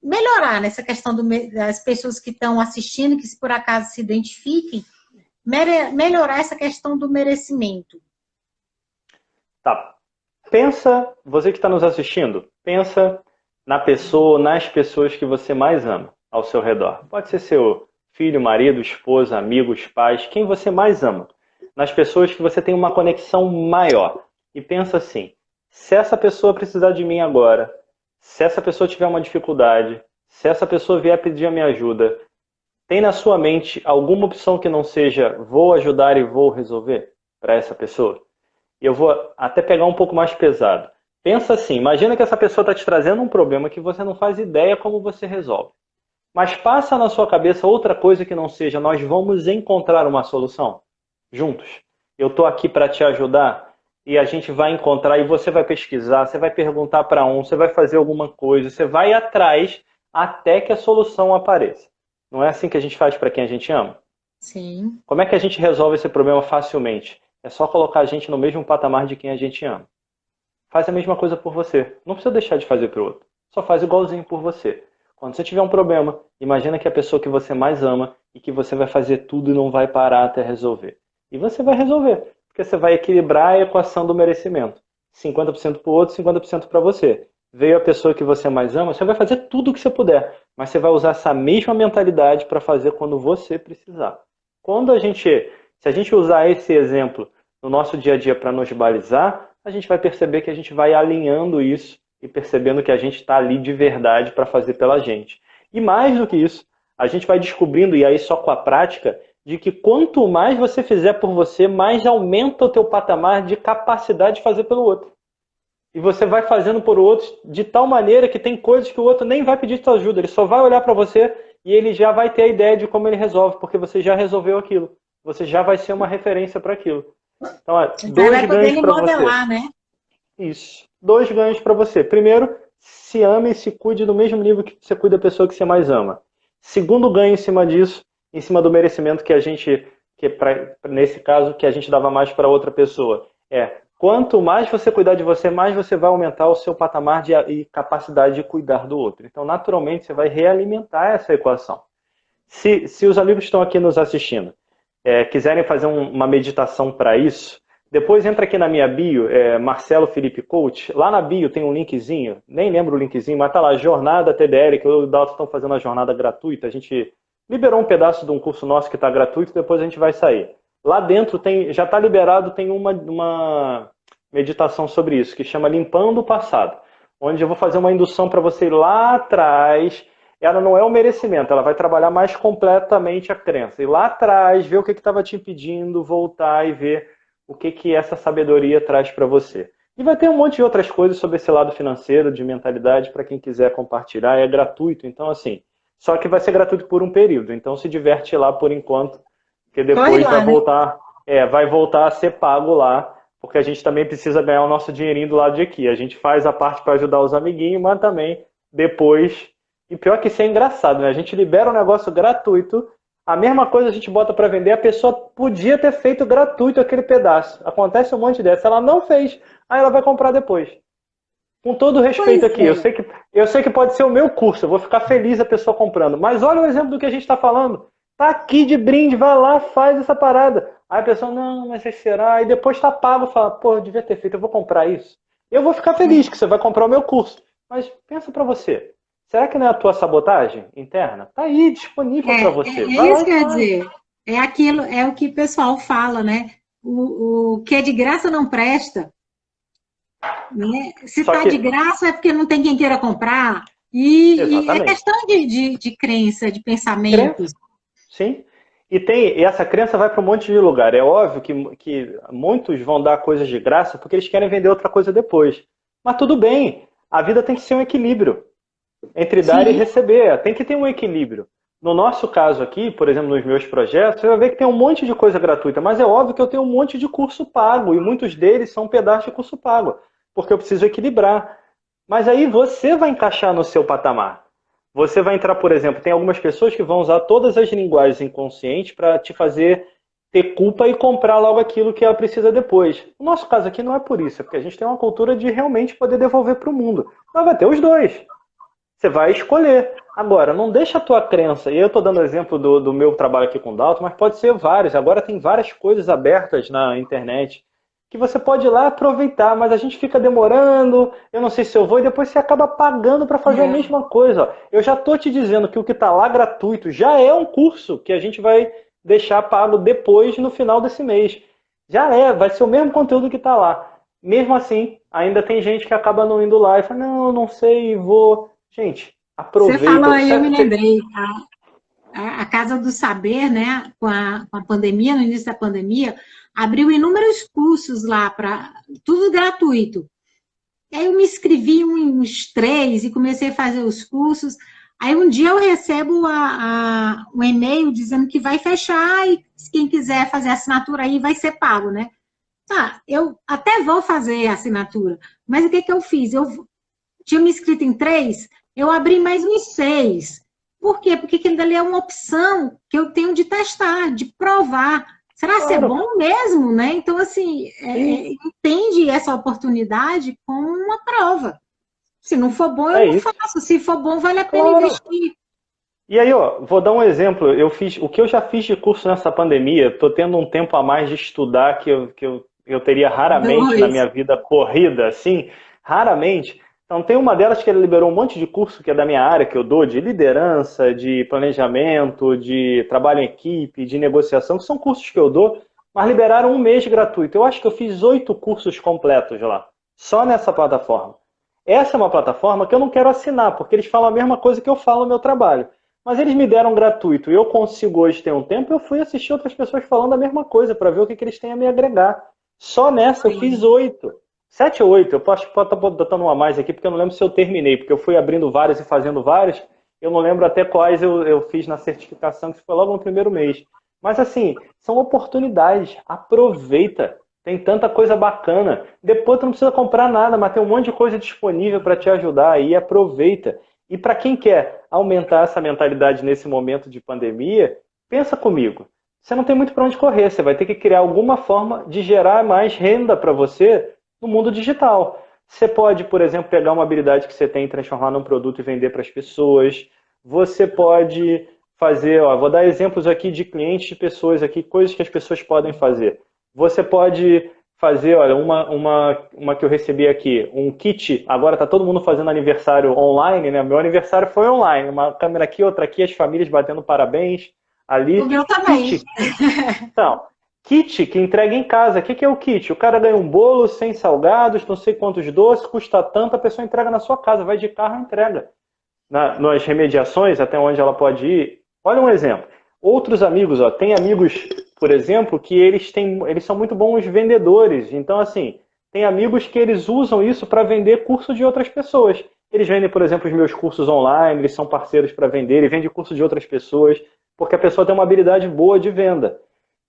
melhorar nessa questão das pessoas que estão assistindo, que se por acaso se identifiquem, melhorar essa questão do merecimento? Tá. Pensa, você que está nos assistindo, pensa na pessoa, nas pessoas que você mais ama ao seu redor. Pode ser seu filho, marido, esposa, amigos, pais, quem você mais ama. Nas pessoas que você tem uma conexão maior. E pensa assim, se essa pessoa precisar de mim agora, se essa pessoa tiver uma dificuldade, se essa pessoa vier pedir a minha ajuda, tem na sua mente alguma opção que não seja vou ajudar e vou resolver para essa pessoa? Eu vou até pegar um pouco mais pesado. Pensa assim, imagina que essa pessoa está te trazendo um problema que você não faz ideia como você resolve. Mas passa na sua cabeça outra coisa que não seja nós vamos encontrar uma solução juntos. Eu estou aqui para te ajudar e a gente vai encontrar e você vai pesquisar, você vai perguntar para você vai fazer alguma coisa, você vai atrás até que a solução apareça. Não é assim que a gente faz para quem a gente ama? Sim. Como é que a gente resolve esse problema facilmente? É só colocar a gente no mesmo patamar de quem a gente ama. Faz a mesma coisa por você. Não precisa deixar de fazer para o outro. Só faz igualzinho por você. Quando você tiver um problema, imagina que é a pessoa que você mais ama e que você vai fazer tudo e não vai parar até resolver. E você vai resolver, porque você vai equilibrar a equação do merecimento. 50% para o outro, 50% para você. Veio a pessoa que você mais ama, você vai fazer tudo o que você puder, mas você vai usar essa mesma mentalidade para fazer quando você precisar. Se a gente usar esse exemplo no nosso dia a dia para nos balizar, a gente vai perceber que a gente vai alinhando isso e percebendo que a gente está ali de verdade para fazer pela gente. E mais do que isso, a gente vai descobrindo, e aí só com a prática, de que quanto mais você fizer por você, mais aumenta o teu patamar de capacidade de fazer pelo outro. E você vai fazendo por outro de tal maneira que tem coisas que o outro nem vai pedir tua ajuda, ele só vai olhar para você e ele já vai ter a ideia de como ele resolve, porque você já resolveu aquilo. Você já vai ser uma referência para aquilo. Então, dois ganhos para você. Né? Isso. 2 ganhos para você. Primeiro, se ame e se cuide do mesmo nível que você cuida da pessoa que você mais ama. Segundo ganho em cima disso, em cima do merecimento que a gente, nesse caso, que a gente dava mais para outra pessoa. Quanto mais você cuidar de você, mais você vai aumentar o seu patamar e capacidade de cuidar do outro. Então, naturalmente, você vai realimentar essa equação. Se os amigos que estão aqui nos assistindo quiserem fazer uma meditação para isso, depois entra aqui na minha bio, Marcelo Felipe Coach. Lá na bio tem um linkzinho, nem lembro o linkzinho, mas tá lá, Jornada TDL, que eu e o Dalton estão fazendo a jornada gratuita. A gente liberou um pedaço de um curso nosso que está gratuito, depois a gente vai sair. Lá dentro já está liberado, tem uma meditação sobre isso, que chama Limpando o Passado, onde eu vou fazer uma indução para você ir lá atrás. Ela não é o merecimento, ela vai trabalhar mais completamente a crença. E lá atrás, ver o que estava te impedindo, voltar e ver o que essa sabedoria traz para você. E vai ter um monte de outras coisas sobre esse lado financeiro, de mentalidade, para quem quiser compartilhar. É gratuito, então assim, só que vai ser gratuito por um período. Então se diverte lá por enquanto, porque depois vai voltar a ser pago lá, porque a gente também precisa ganhar o nosso dinheirinho do lado de aqui. A gente faz a parte para ajudar os amiguinhos, mas também depois... E pior que isso é engraçado, né? A gente libera um negócio gratuito, a mesma coisa a gente bota para vender, a pessoa podia ter feito gratuito aquele pedaço. Acontece um monte dessa. Ela não fez, aí ela vai comprar depois. Com todo o respeito aqui, eu sei que pode ser o meu curso, eu vou ficar feliz a pessoa comprando. Mas olha o exemplo do que a gente está falando. Tá aqui de brinde, vai lá, faz essa parada. Aí a pessoa, não, mas será? E depois tá pago, fala, pô, eu devia ter feito, eu vou comprar isso. Eu vou ficar feliz que você vai comprar o meu curso. Mas pensa para você. Será que não é a tua sabotagem interna? Tá aí, disponível para você. É isso que eu ia dizer. É o que o pessoal fala, né? O que é de graça não presta. Né? Se está de graça é porque não tem quem queira comprar. E é questão de crença, de pensamentos. Sim. E essa crença vai para um monte de lugar. É óbvio que muitos vão dar coisas de graça porque eles querem vender outra coisa depois. Mas tudo bem. A vida tem que ser um equilíbrio. entre dar e Sim. receber. Tem que ter um equilíbrio. No nosso caso aqui, por exemplo, nos meus projetos, você vai ver que tem um monte de coisa gratuita, mas é óbvio que eu tenho um monte de curso pago, e muitos deles são pedaços de curso pago, porque eu preciso equilibrar. Mas aí você vai encaixar no seu patamar. Você vai entrar, por exemplo, tem algumas pessoas que vão usar todas as linguagens inconscientes para te fazer ter culpa e comprar logo aquilo que ela precisa depois. No nosso caso aqui não é por isso, é porque a gente tem uma cultura de realmente poder devolver para o mundo. Mas vai ter os dois. Você vai escolher. Agora, não deixa a tua crença, e eu estou dando exemplo do meu trabalho aqui com o Dalton, mas pode ser vários. Agora tem várias coisas abertas na internet que você pode ir lá aproveitar, mas a gente fica demorando, eu não sei se eu vou, e depois você acaba pagando para fazer a É. mesma coisa. Ó. Eu já estou te dizendo que o que está lá gratuito já é um curso que a gente vai deixar pago depois, no final desse mês. Já é, vai ser o mesmo conteúdo que está lá. Mesmo assim, ainda tem gente que acaba não indo lá e fala, não, eu não sei, vou. Gente, Você falou aproveita. aí, eu me lembrei. A Casa do Saber, né, com a pandemia, no início da pandemia, abriu inúmeros cursos lá, para tudo gratuito. Aí eu me inscrevi uns 3 e comecei a fazer os cursos. Aí um dia eu recebo um e-mail dizendo que vai fechar e quem quiser fazer assinatura aí vai ser pago, né? Tá, eu até vou fazer a assinatura, mas o que que eu fiz? Eu tinha me inscrito em 3, eu abri mais uns 6. Por quê? Porque aquilo dali é uma opção que eu tenho de testar, de provar. Será que é Claro. bom mesmo, né? Então, assim, E entende essa oportunidade como uma prova. Se não for bom, eu é não isso. faço. Se for bom, vale a pena Claro. investir. E aí, ó, vou dar um exemplo. Eu fiz o que eu já fiz de curso nessa pandemia. Estou tendo um tempo a mais de estudar que eu teria raramente na Dois. minha vida corrida, assim, raramente. Então, tem uma delas que ele liberou um monte de curso que é da minha área, que eu dou, de liderança, de planejamento, de trabalho em equipe, de negociação, que são cursos que eu dou, mas liberaram um mês gratuito. Eu acho que eu fiz 8 cursos completos lá, só nessa plataforma. Essa é uma plataforma que eu não quero assinar, porque eles falam a mesma coisa que eu falo no meu trabalho. Mas eles me deram gratuito e eu consigo hoje ter um tempo, eu fui assistir outras pessoas falando a mesma coisa, para ver o que, que eles têm a me agregar. Só nessa eu fiz Sim. 8. 7 ou 8, eu posso estar botando uma a mais aqui, porque eu não lembro se eu terminei, porque eu fui abrindo vários e fazendo vários, eu não lembro até quais eu fiz na certificação, que foi logo no primeiro mês. Mas assim, são oportunidades, aproveita. Tem tanta coisa bacana. Depois tu não precisa comprar nada, mas tem um monte de coisa disponível para te ajudar aí, aproveita. E para quem quer aumentar essa mentalidade nesse momento de pandemia, pensa comigo. Você não tem muito para onde correr, você vai ter que criar alguma forma de gerar mais renda para você no mundo digital. Você pode, por exemplo, pegar uma habilidade que você tem e transformar num produto e vender para as pessoas. Você pode fazer, ó, vou dar exemplos aqui de clientes, de pessoas aqui, coisas que as pessoas podem fazer. Você pode fazer, olha, uma que eu recebi aqui, um kit, agora está todo mundo fazendo aniversário online, né? Meu aniversário foi online, uma câmera aqui, outra aqui, as famílias batendo parabéns O ali. meu também. Kit. Então, kit que entrega em casa. O que que é o kit? O cara ganha um bolo sem salgados, não sei quantos doces, custa tanto, a pessoa entrega na sua casa, vai de carro e entrega. Nas remediações, até onde ela pode ir. Olha um exemplo. Outros amigos, ó, tem amigos, por exemplo, que eles são muito bons vendedores. Então, assim, tem amigos que eles usam isso para vender curso de outras pessoas. Eles vendem, por exemplo, os meus cursos online, eles são parceiros para vender, ele vende curso de outras pessoas, porque a pessoa tem uma habilidade boa de venda.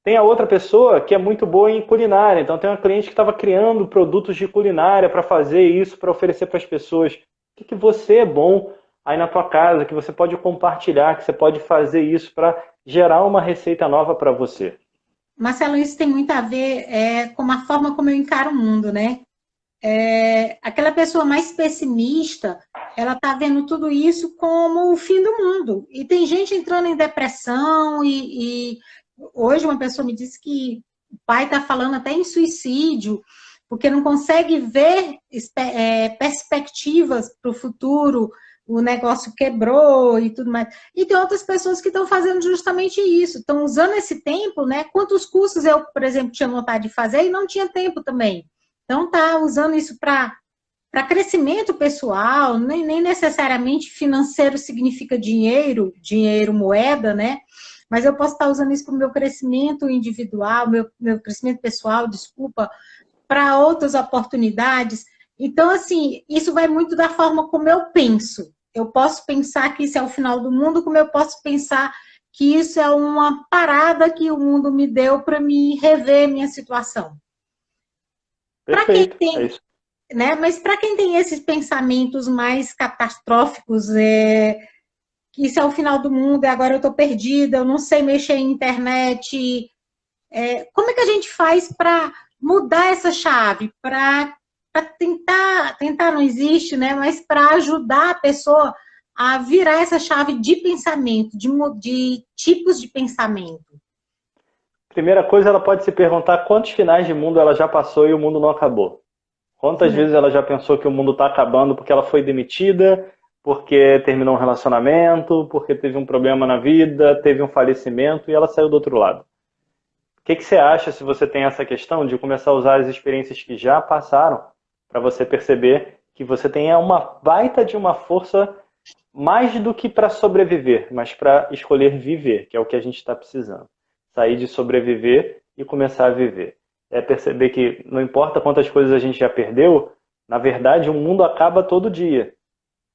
Tem a outra pessoa que é muito boa em culinária. Então, tem uma cliente que estava criando produtos de culinária para fazer isso, para oferecer para as pessoas. O que você é bom aí na tua casa, que você pode compartilhar, que você pode fazer isso para gerar uma receita nova para você. Marcelo, isso tem muito a ver com a forma como eu encaro o mundo, né? Aquela pessoa mais pessimista, ela está vendo tudo isso como o fim do mundo. E tem gente entrando em depressão e hoje uma pessoa me disse que o pai está falando até em suicídio, porque não consegue ver perspectivas para o futuro, o negócio quebrou e tudo mais. E tem outras pessoas que estão fazendo justamente isso, estão usando esse tempo, né? Quantos cursos eu, por exemplo, tinha vontade de fazer e não tinha tempo também. Então, tá usando isso para crescimento pessoal, nem necessariamente financeiro significa dinheiro, moeda, né? Mas eu posso estar usando isso para o meu crescimento individual, meu crescimento pessoal, desculpa, para outras oportunidades. Então, assim, isso vai muito da forma como eu penso, eu posso pensar que isso é o final do mundo, como eu posso pensar que isso é uma parada que o mundo me deu para me rever minha situação. Para quem Perfeito, é tem, isso. né? Mas para quem tem esses pensamentos mais catastróficos, que isso é o final do mundo, e agora eu estou perdida, eu não sei mexer em internet, como é que a gente faz para mudar essa chave, para tentar não existe, né? Mas para ajudar a pessoa a virar essa chave de pensamento, de tipos de pensamento. Primeira coisa, ela pode se perguntar quantos finais de mundo ela já passou e o mundo não acabou. Quantas vezes ela já pensou que o mundo está acabando porque ela foi demitida, porque terminou um relacionamento, porque teve um problema na vida, teve um falecimento e ela saiu do outro lado. O que você acha se você tem essa questão de começar a usar as experiências que já passaram para você perceber que você tem uma baita de uma força mais do que para sobreviver, mas para escolher viver, que é o que a gente está precisando. Sair de sobreviver e começar a viver. É perceber que não importa quantas coisas a gente já perdeu, na verdade o mundo acaba todo dia.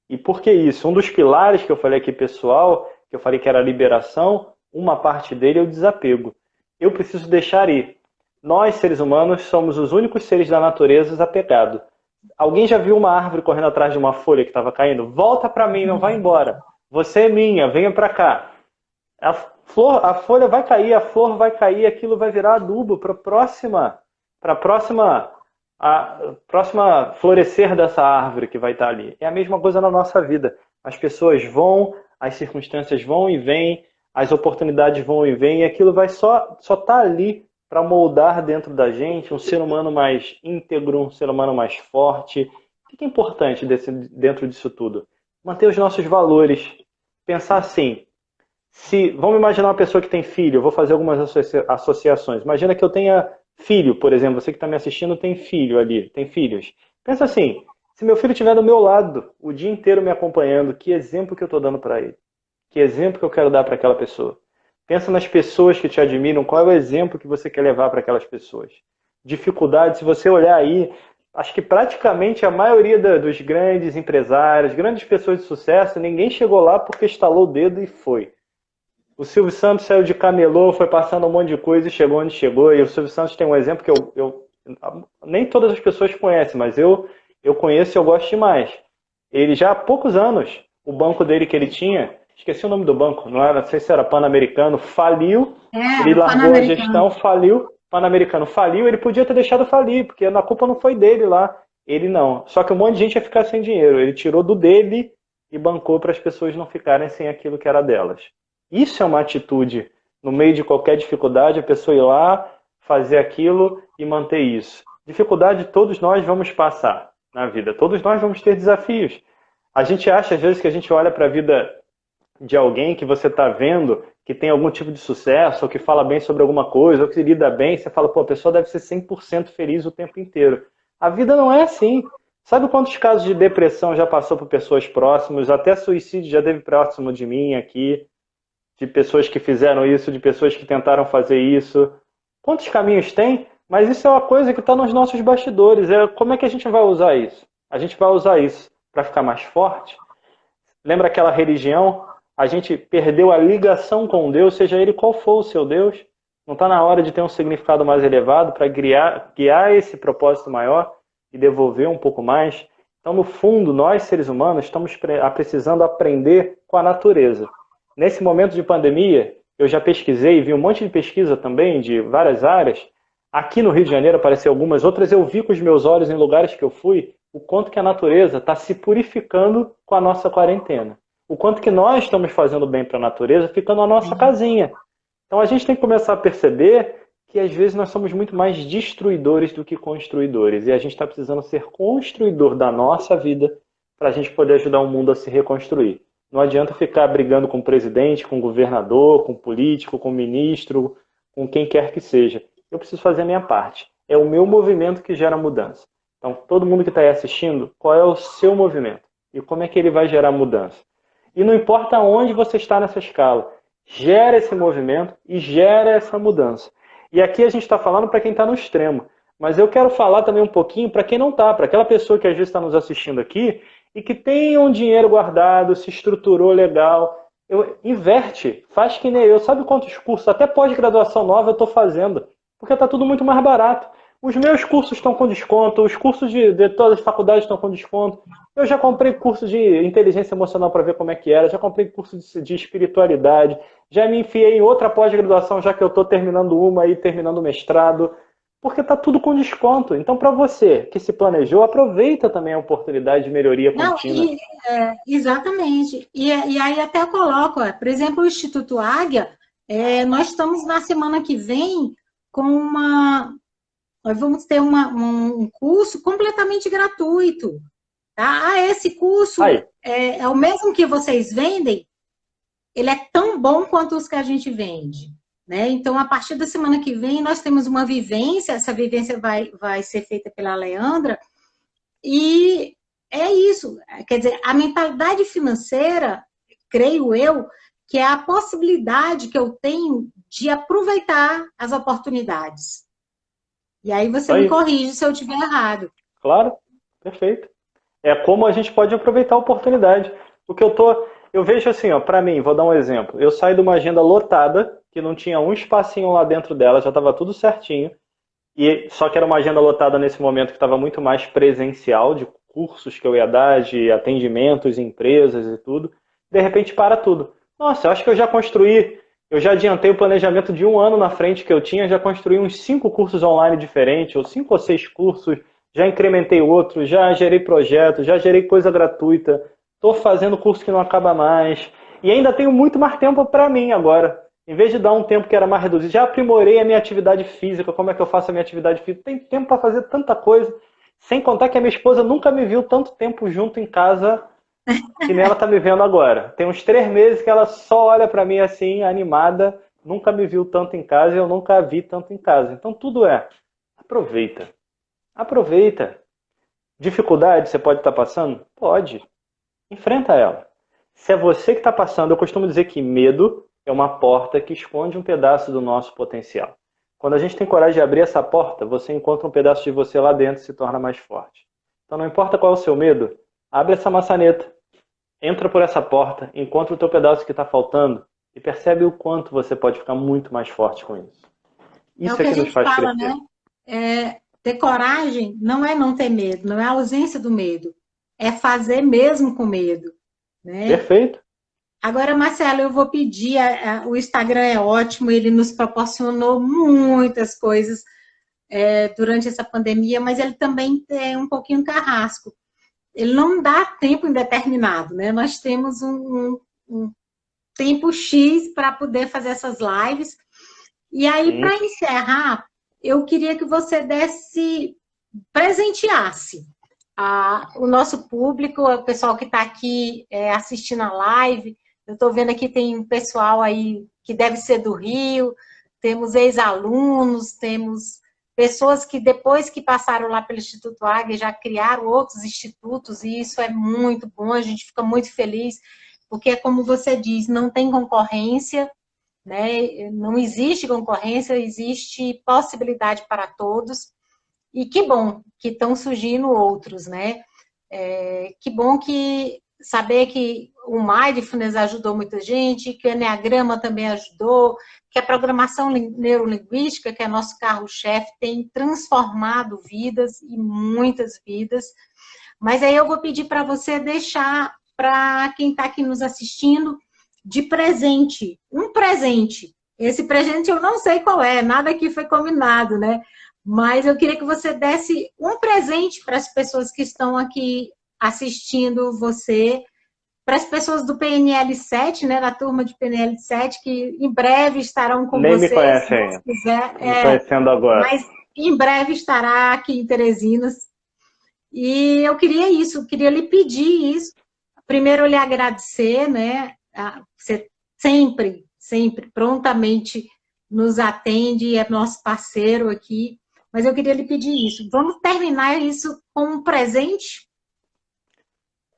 E por que isso? Um dos pilares que eu falei aqui, pessoal, que eu falei que era a liberação, uma parte dele é o desapego. Eu preciso deixar ir. Nós, seres humanos, somos os únicos seres da natureza desapegados. Alguém já viu uma árvore correndo atrás de uma folha que estava caindo? Volta para mim, não vai embora. Você é minha, venha para cá. A folha vai cair, a flor vai cair, aquilo vai virar adubo para a próxima florescer dessa árvore que vai estar ali. É a mesma coisa na nossa vida. As pessoas vão, as circunstâncias vão e vêm, as oportunidades vão e vêm, e aquilo vai só tá ali para moldar dentro da gente um ser humano mais íntegro, um ser humano mais forte. O que é importante dentro disso tudo? Manter os nossos valores. Pensar assim, vamos imaginar uma pessoa que tem filho, eu vou fazer algumas associações. Imagina que eu tenha filho, por exemplo, você que está me assistindo tem filho ali, tem filhos. Pensa assim, se meu filho estiver do meu lado o dia inteiro me acompanhando, que exemplo que eu estou dando para ele? Que exemplo que eu quero dar para aquela pessoa? Pensa nas pessoas que te admiram, qual é o exemplo que você quer levar para aquelas pessoas? Dificuldade, se você olhar aí, acho que praticamente a maioria dos grandes empresários, grandes pessoas de sucesso, ninguém chegou lá porque estalou o dedo e foi. O Silvio Santos saiu de camelô, foi passando um monte de coisa e chegou onde chegou. E o Silvio Santos tem um exemplo que nem todas as pessoas conhecem, mas eu conheço e eu gosto demais. Ele já há poucos anos, o banco dele que ele tinha, esqueci o nome do banco, não sei se era Pan-Americano, faliu, ele largou a gestão, faliu, Pan-Americano faliu, ele podia ter deixado falir, porque a culpa não foi dele lá, ele não. Só que um monte de gente ia ficar sem dinheiro, ele tirou do dele e bancou para as pessoas não ficarem sem aquilo que era delas. Isso é uma atitude, no meio de qualquer dificuldade, a pessoa ir lá, fazer aquilo e manter isso. Dificuldade todos nós vamos passar na vida, todos nós vamos ter desafios. A gente acha, às vezes, que a gente olha para a vida de alguém que você está vendo, que tem algum tipo de sucesso, ou que fala bem sobre alguma coisa, ou que lida bem, você fala, pô, a pessoa deve ser 100% feliz o tempo inteiro. A vida não é assim. Sabe quantos casos de depressão já passou por pessoas próximas? Até suicídio já teve próximo de mim aqui, de pessoas que fizeram isso, de pessoas que tentaram fazer isso. Quantos caminhos tem? Mas isso é uma coisa que está nos nossos bastidores. Como é que a gente vai usar isso? A gente vai usar isso para ficar mais forte? Lembra aquela religião? A gente perdeu a ligação com Deus, seja ele qual for o seu Deus. Não está na hora de ter um significado mais elevado para guiar esse propósito maior e devolver um pouco mais? Então, no fundo, nós, seres humanos, estamos precisando aprender com a natureza. Nesse momento de pandemia, eu já pesquisei, vi um monte de pesquisa também de várias áreas. Aqui no Rio de Janeiro apareceu algumas, outras eu vi com os meus olhos em lugares que eu fui, o quanto que a natureza está se purificando com a nossa quarentena. O quanto que nós estamos fazendo bem para a natureza ficando na nossa casinha. Então a gente tem que começar a perceber que às vezes nós somos muito mais destruidores do que construidores. E a gente está precisando ser construidor da nossa vida para a gente poder ajudar o mundo a se reconstruir. Não adianta ficar brigando com o presidente, com o governador, com o político, com o ministro, com quem quer que seja. Eu preciso fazer a minha parte. É o meu movimento que gera mudança. Então, todo mundo que está aí assistindo, qual é o seu movimento? E como é que ele vai gerar mudança? E não importa onde você está nessa escala, gera esse movimento e gera essa mudança. E aqui a gente está falando para quem está no extremo. Mas eu quero falar também um pouquinho para quem não está, para aquela pessoa que às vezes está nos assistindo aqui e que tem um dinheiro guardado, se estruturou legal, inverte, faz que nem eu. Sabe quantos cursos, até pós-graduação nova eu estou fazendo? Porque está tudo muito mais barato. Os meus cursos estão com desconto, os cursos de todas as faculdades estão com desconto. Eu já comprei curso de inteligência emocional para ver como é que era, já comprei curso de espiritualidade, já me enfiei em outra pós-graduação, já que eu estou terminando uma e terminando o mestrado, porque está tudo com desconto. Então, para você que se planejou, aproveita também a oportunidade de melhoria contínua. Não, exatamente. E aí até eu coloco, por exemplo, o Instituto Águia, nós estamos na semana que vem com nós vamos ter um curso completamente gratuito. Tá? Esse curso é o mesmo que vocês vendem, ele é tão bom quanto os que a gente vende. Né? Então, a partir da semana que vem, nós temos uma vivência, essa vivência vai ser feita pela Leandra, e é isso. Quer dizer, a mentalidade financeira, creio eu, que é a possibilidade que eu tenho de aproveitar as oportunidades. E aí você me corrige se eu estiver errado. Claro, perfeito. É como a gente pode aproveitar a oportunidade. Porque eu vejo assim, para mim, vou dar um exemplo. Eu saio de uma agenda lotada, que não tinha um espacinho lá dentro dela, já estava tudo certinho. Só que era uma agenda lotada nesse momento que estava muito mais presencial, de cursos que eu ia dar, de atendimentos, empresas e tudo. De repente para tudo. Nossa, eu acho que eu já adiantei o planejamento de um ano na frente que eu tinha, já construí uns 5 cursos online diferentes, ou 5 ou 6 cursos, já incrementei outros, já gerei projetos, já gerei coisa gratuita, estou fazendo curso que não acaba mais, e ainda tenho muito mais tempo para mim agora. Em vez de dar um tempo que era mais reduzido, já aprimorei a minha atividade física, como é que eu faço a minha atividade física, tem tempo para fazer tanta coisa, sem contar que a minha esposa nunca me viu tanto tempo junto em casa que nem ela tá me vendo agora. Tem uns 3 meses que ela só olha para mim assim, animada, nunca me viu tanto em casa e eu nunca a vi tanto em casa. Então tudo aproveita. Aproveita. Dificuldade você pode estar passando? Pode. Enfrenta ela. Se é você que está passando, eu costumo dizer que medo é uma porta que esconde um pedaço do nosso potencial. Quando a gente tem coragem de abrir essa porta, você encontra um pedaço de você lá dentro e se torna mais forte. Então não importa qual é o seu medo, abre essa maçaneta. Entra por essa porta, encontra o teu pedaço que está faltando e percebe o quanto você pode ficar muito mais forte com isso. Isso é que nos faz crescer. Né? Ter coragem não é não ter medo, não é a ausência do medo. É fazer mesmo com medo. Né? Perfeito. Agora, Marcelo, eu vou pedir, o Instagram é ótimo, ele nos proporcionou muitas coisas durante essa pandemia, mas ele também é um pouquinho carrasco. Ele não dá tempo indeterminado, né? Nós temos um tempo X para poder fazer essas lives. E aí, para encerrar, eu queria que você presenteasse o nosso público, o pessoal que está aqui assistindo a live. Eu estou vendo aqui, tem um pessoal aí que deve ser do Rio, temos ex-alunos, temos pessoas que depois que passaram lá pelo Instituto Águia já criaram outros institutos, e isso é muito bom, a gente fica muito feliz, porque, como você diz, não tem concorrência, né? Não existe concorrência, existe possibilidade para todos, e que bom que estão surgindo outros, né? Que bom saber que o Mindfulness ajudou muita gente, que o Enneagrama também ajudou, que a programação neurolinguística, que é nosso carro-chefe, tem transformado vidas e muitas vidas. Mas aí eu vou pedir para você deixar para quem está aqui nos assistindo de presente, um presente. Esse presente eu não sei qual nada aqui foi combinado, né? Mas eu queria que você desse um presente para as pessoas que estão aqui assistindo você, para as pessoas do PNL 7, né, da turma de PNL 7, que em breve estarão com Nem vocês. Nem me conhece ainda. Me conhecendo agora. Mas em breve estará aqui em Teresinas. E eu queria lhe pedir isso. Primeiro, eu lhe agradecer, né? Você sempre prontamente nos atende, é nosso parceiro aqui. Mas eu queria lhe pedir isso. Vamos terminar isso com um presente?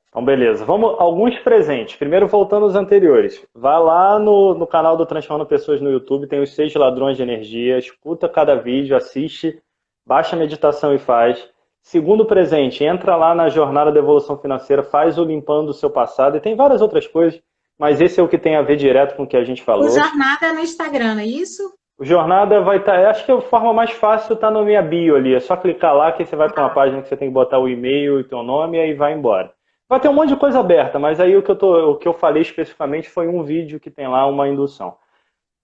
Então, beleza. Vamos alguns presentes. Primeiro, voltando aos anteriores. Vá lá no canal do Transformando Pessoas no YouTube, tem os 6 ladrões de energia, escuta cada vídeo, assiste, baixa a meditação e faz. Segundo presente, entra lá na jornada da evolução financeira, faz o limpando do seu passado, e tem várias outras coisas, mas esse é o que tem a ver direto com o que a gente falou. O Jornada é no Instagram, não é isso? O Jornada vai estar, acho que a forma mais fácil está na minha bio ali, é só clicar lá que você vai para uma página que você tem que botar o e-mail e o teu nome e aí vai embora. Vai ter um monte de coisa aberta, mas aí o que eu falei especificamente foi um vídeo que tem lá uma indução.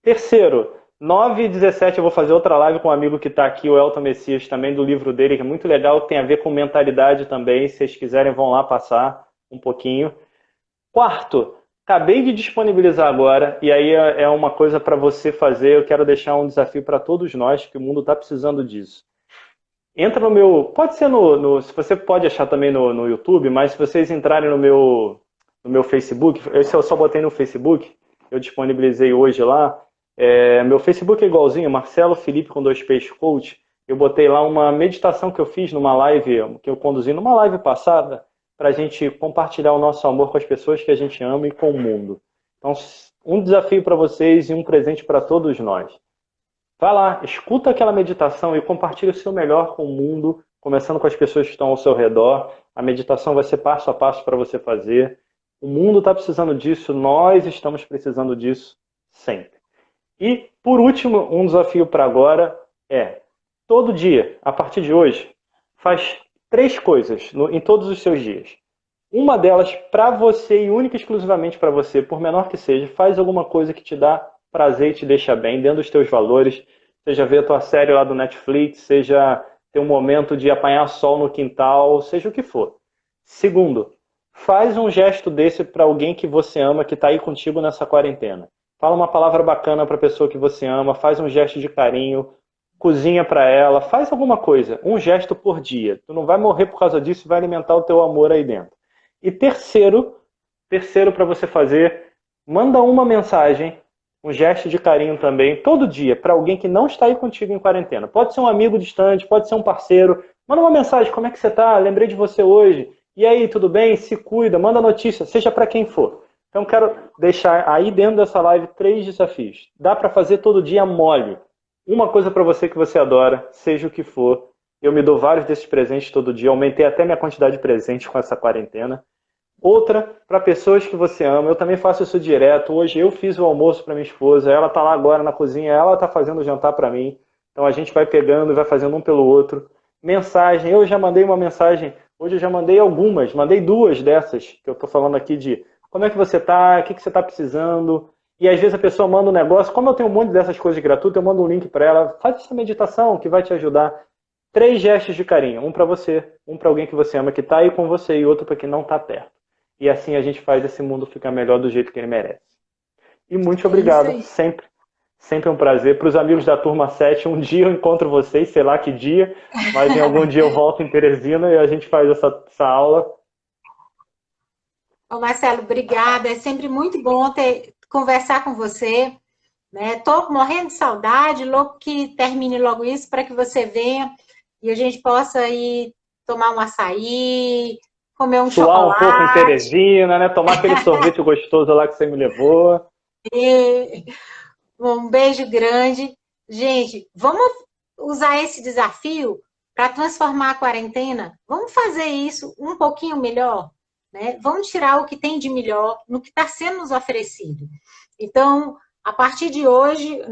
Terceiro, 9h17 eu vou fazer outra live com um amigo que está aqui, o Elton Messias, também do livro dele, que é muito legal, tem a ver com mentalidade também. Se vocês quiserem, vão lá passar um pouquinho. Quarto, acabei de disponibilizar agora, e aí é uma coisa para você fazer, eu quero deixar um desafio para todos nós, que o mundo está precisando disso. Entra no meu, pode ser se você pode achar também no YouTube, mas se vocês entrarem no meu Facebook, esse eu só botei no Facebook, eu disponibilizei hoje lá. Meu Facebook é igualzinho, Marcelo Felipe com 2P's Coach. Eu botei lá uma meditação que eu fiz numa live, que eu conduzi numa live passada, para a gente compartilhar o nosso amor com as pessoas que a gente ama e com o mundo. Então, um desafio para vocês e um presente para todos nós. Vai lá, escuta aquela meditação e compartilha o seu melhor com o mundo, começando com as pessoas que estão ao seu redor. A meditação vai ser passo a passo para você fazer. O mundo está precisando disso, nós estamos precisando disso sempre. E, por último, um desafio para agora é, todo dia, a partir de hoje, faz 3 coisas em todos os seus dias. Uma delas para você e única e exclusivamente para você, por menor que seja, faz alguma coisa que te dá prazer e te deixa bem, dentro dos teus valores, seja ver a tua série lá do Netflix, seja ter um momento de apanhar sol no quintal, seja o que for. Segundo, faz um gesto desse para alguém que você ama, que está aí contigo nessa quarentena. Fala uma palavra bacana para a pessoa que você ama, faz um gesto de carinho, cozinha para ela, faz alguma coisa, um gesto por dia. Tu não vai morrer por causa disso, vai alimentar o teu amor aí dentro. E terceiro para você fazer, manda uma mensagem, um gesto de carinho também, todo dia, para alguém que não está aí contigo em quarentena. Pode ser um amigo distante, pode ser um parceiro. Manda uma mensagem, como é que você está? Lembrei de você hoje. E aí, tudo bem? Se cuida, manda notícia, seja para quem for. Então, quero deixar aí dentro dessa live 3 desafios. Dá para fazer todo dia mole. Uma coisa para você que você adora, seja o que for. Eu me dou vários desses presentes todo dia. Aumentei até minha quantidade de presentes com essa quarentena. Outra, para pessoas que você ama. Eu também faço isso direto. Hoje eu fiz o almoço para minha esposa. Ela está lá agora na cozinha. Ela está fazendo o jantar para mim. Então, a gente vai pegando e vai fazendo um pelo outro. Mensagem. Eu já mandei uma mensagem. Hoje eu já mandei algumas. Mandei 2 dessas que eu estou falando aqui de... Como é que você está? O que você está precisando? E às vezes a pessoa manda um negócio. Como eu tenho um monte dessas coisas gratuitas, eu mando um link para ela. Faz essa meditação que vai te ajudar. 3 gestos de carinho. Um para você, um para alguém que você ama que está aí com você e outro para quem não está perto. E assim a gente faz esse mundo ficar melhor do jeito que ele merece. E muito obrigado. Sempre um prazer. Para os amigos da Turma 7, um dia eu encontro vocês, sei lá que dia, mas em algum dia eu volto em Teresina e a gente faz essa aula. Ô Marcelo, obrigada. É sempre muito bom conversar com você. Estou morrendo de saudade, louco que termine logo isso para que você venha e a gente possa ir tomar um açaí, comer um chocolate. Suar um pouco em Teresina, né? Tomar aquele sorvete gostoso lá que você me levou. Um beijo grande. Gente, vamos usar esse desafio para transformar a quarentena? Vamos fazer isso um pouquinho melhor? Vamos tirar o que tem de melhor no que está sendo nos oferecido. Então, a partir de hoje...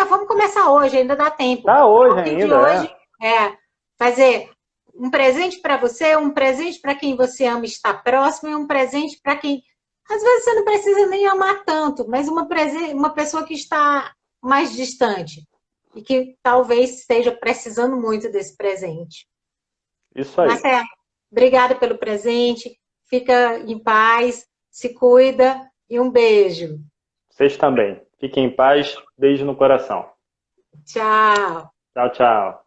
vamos começar hoje, ainda dá tempo. Tá hoje ainda, de hoje, fazer um presente para você, um presente para quem você ama está próximo e um presente para quem... Às vezes você não precisa nem amar tanto, mas uma pessoa que está mais distante e que talvez esteja precisando muito desse presente. Isso aí. Marcelo, obrigada pelo presente. Fica em paz, se cuida e um beijo. Vocês também. Fiquem em paz, beijo no coração. Tchau. Tchau, tchau.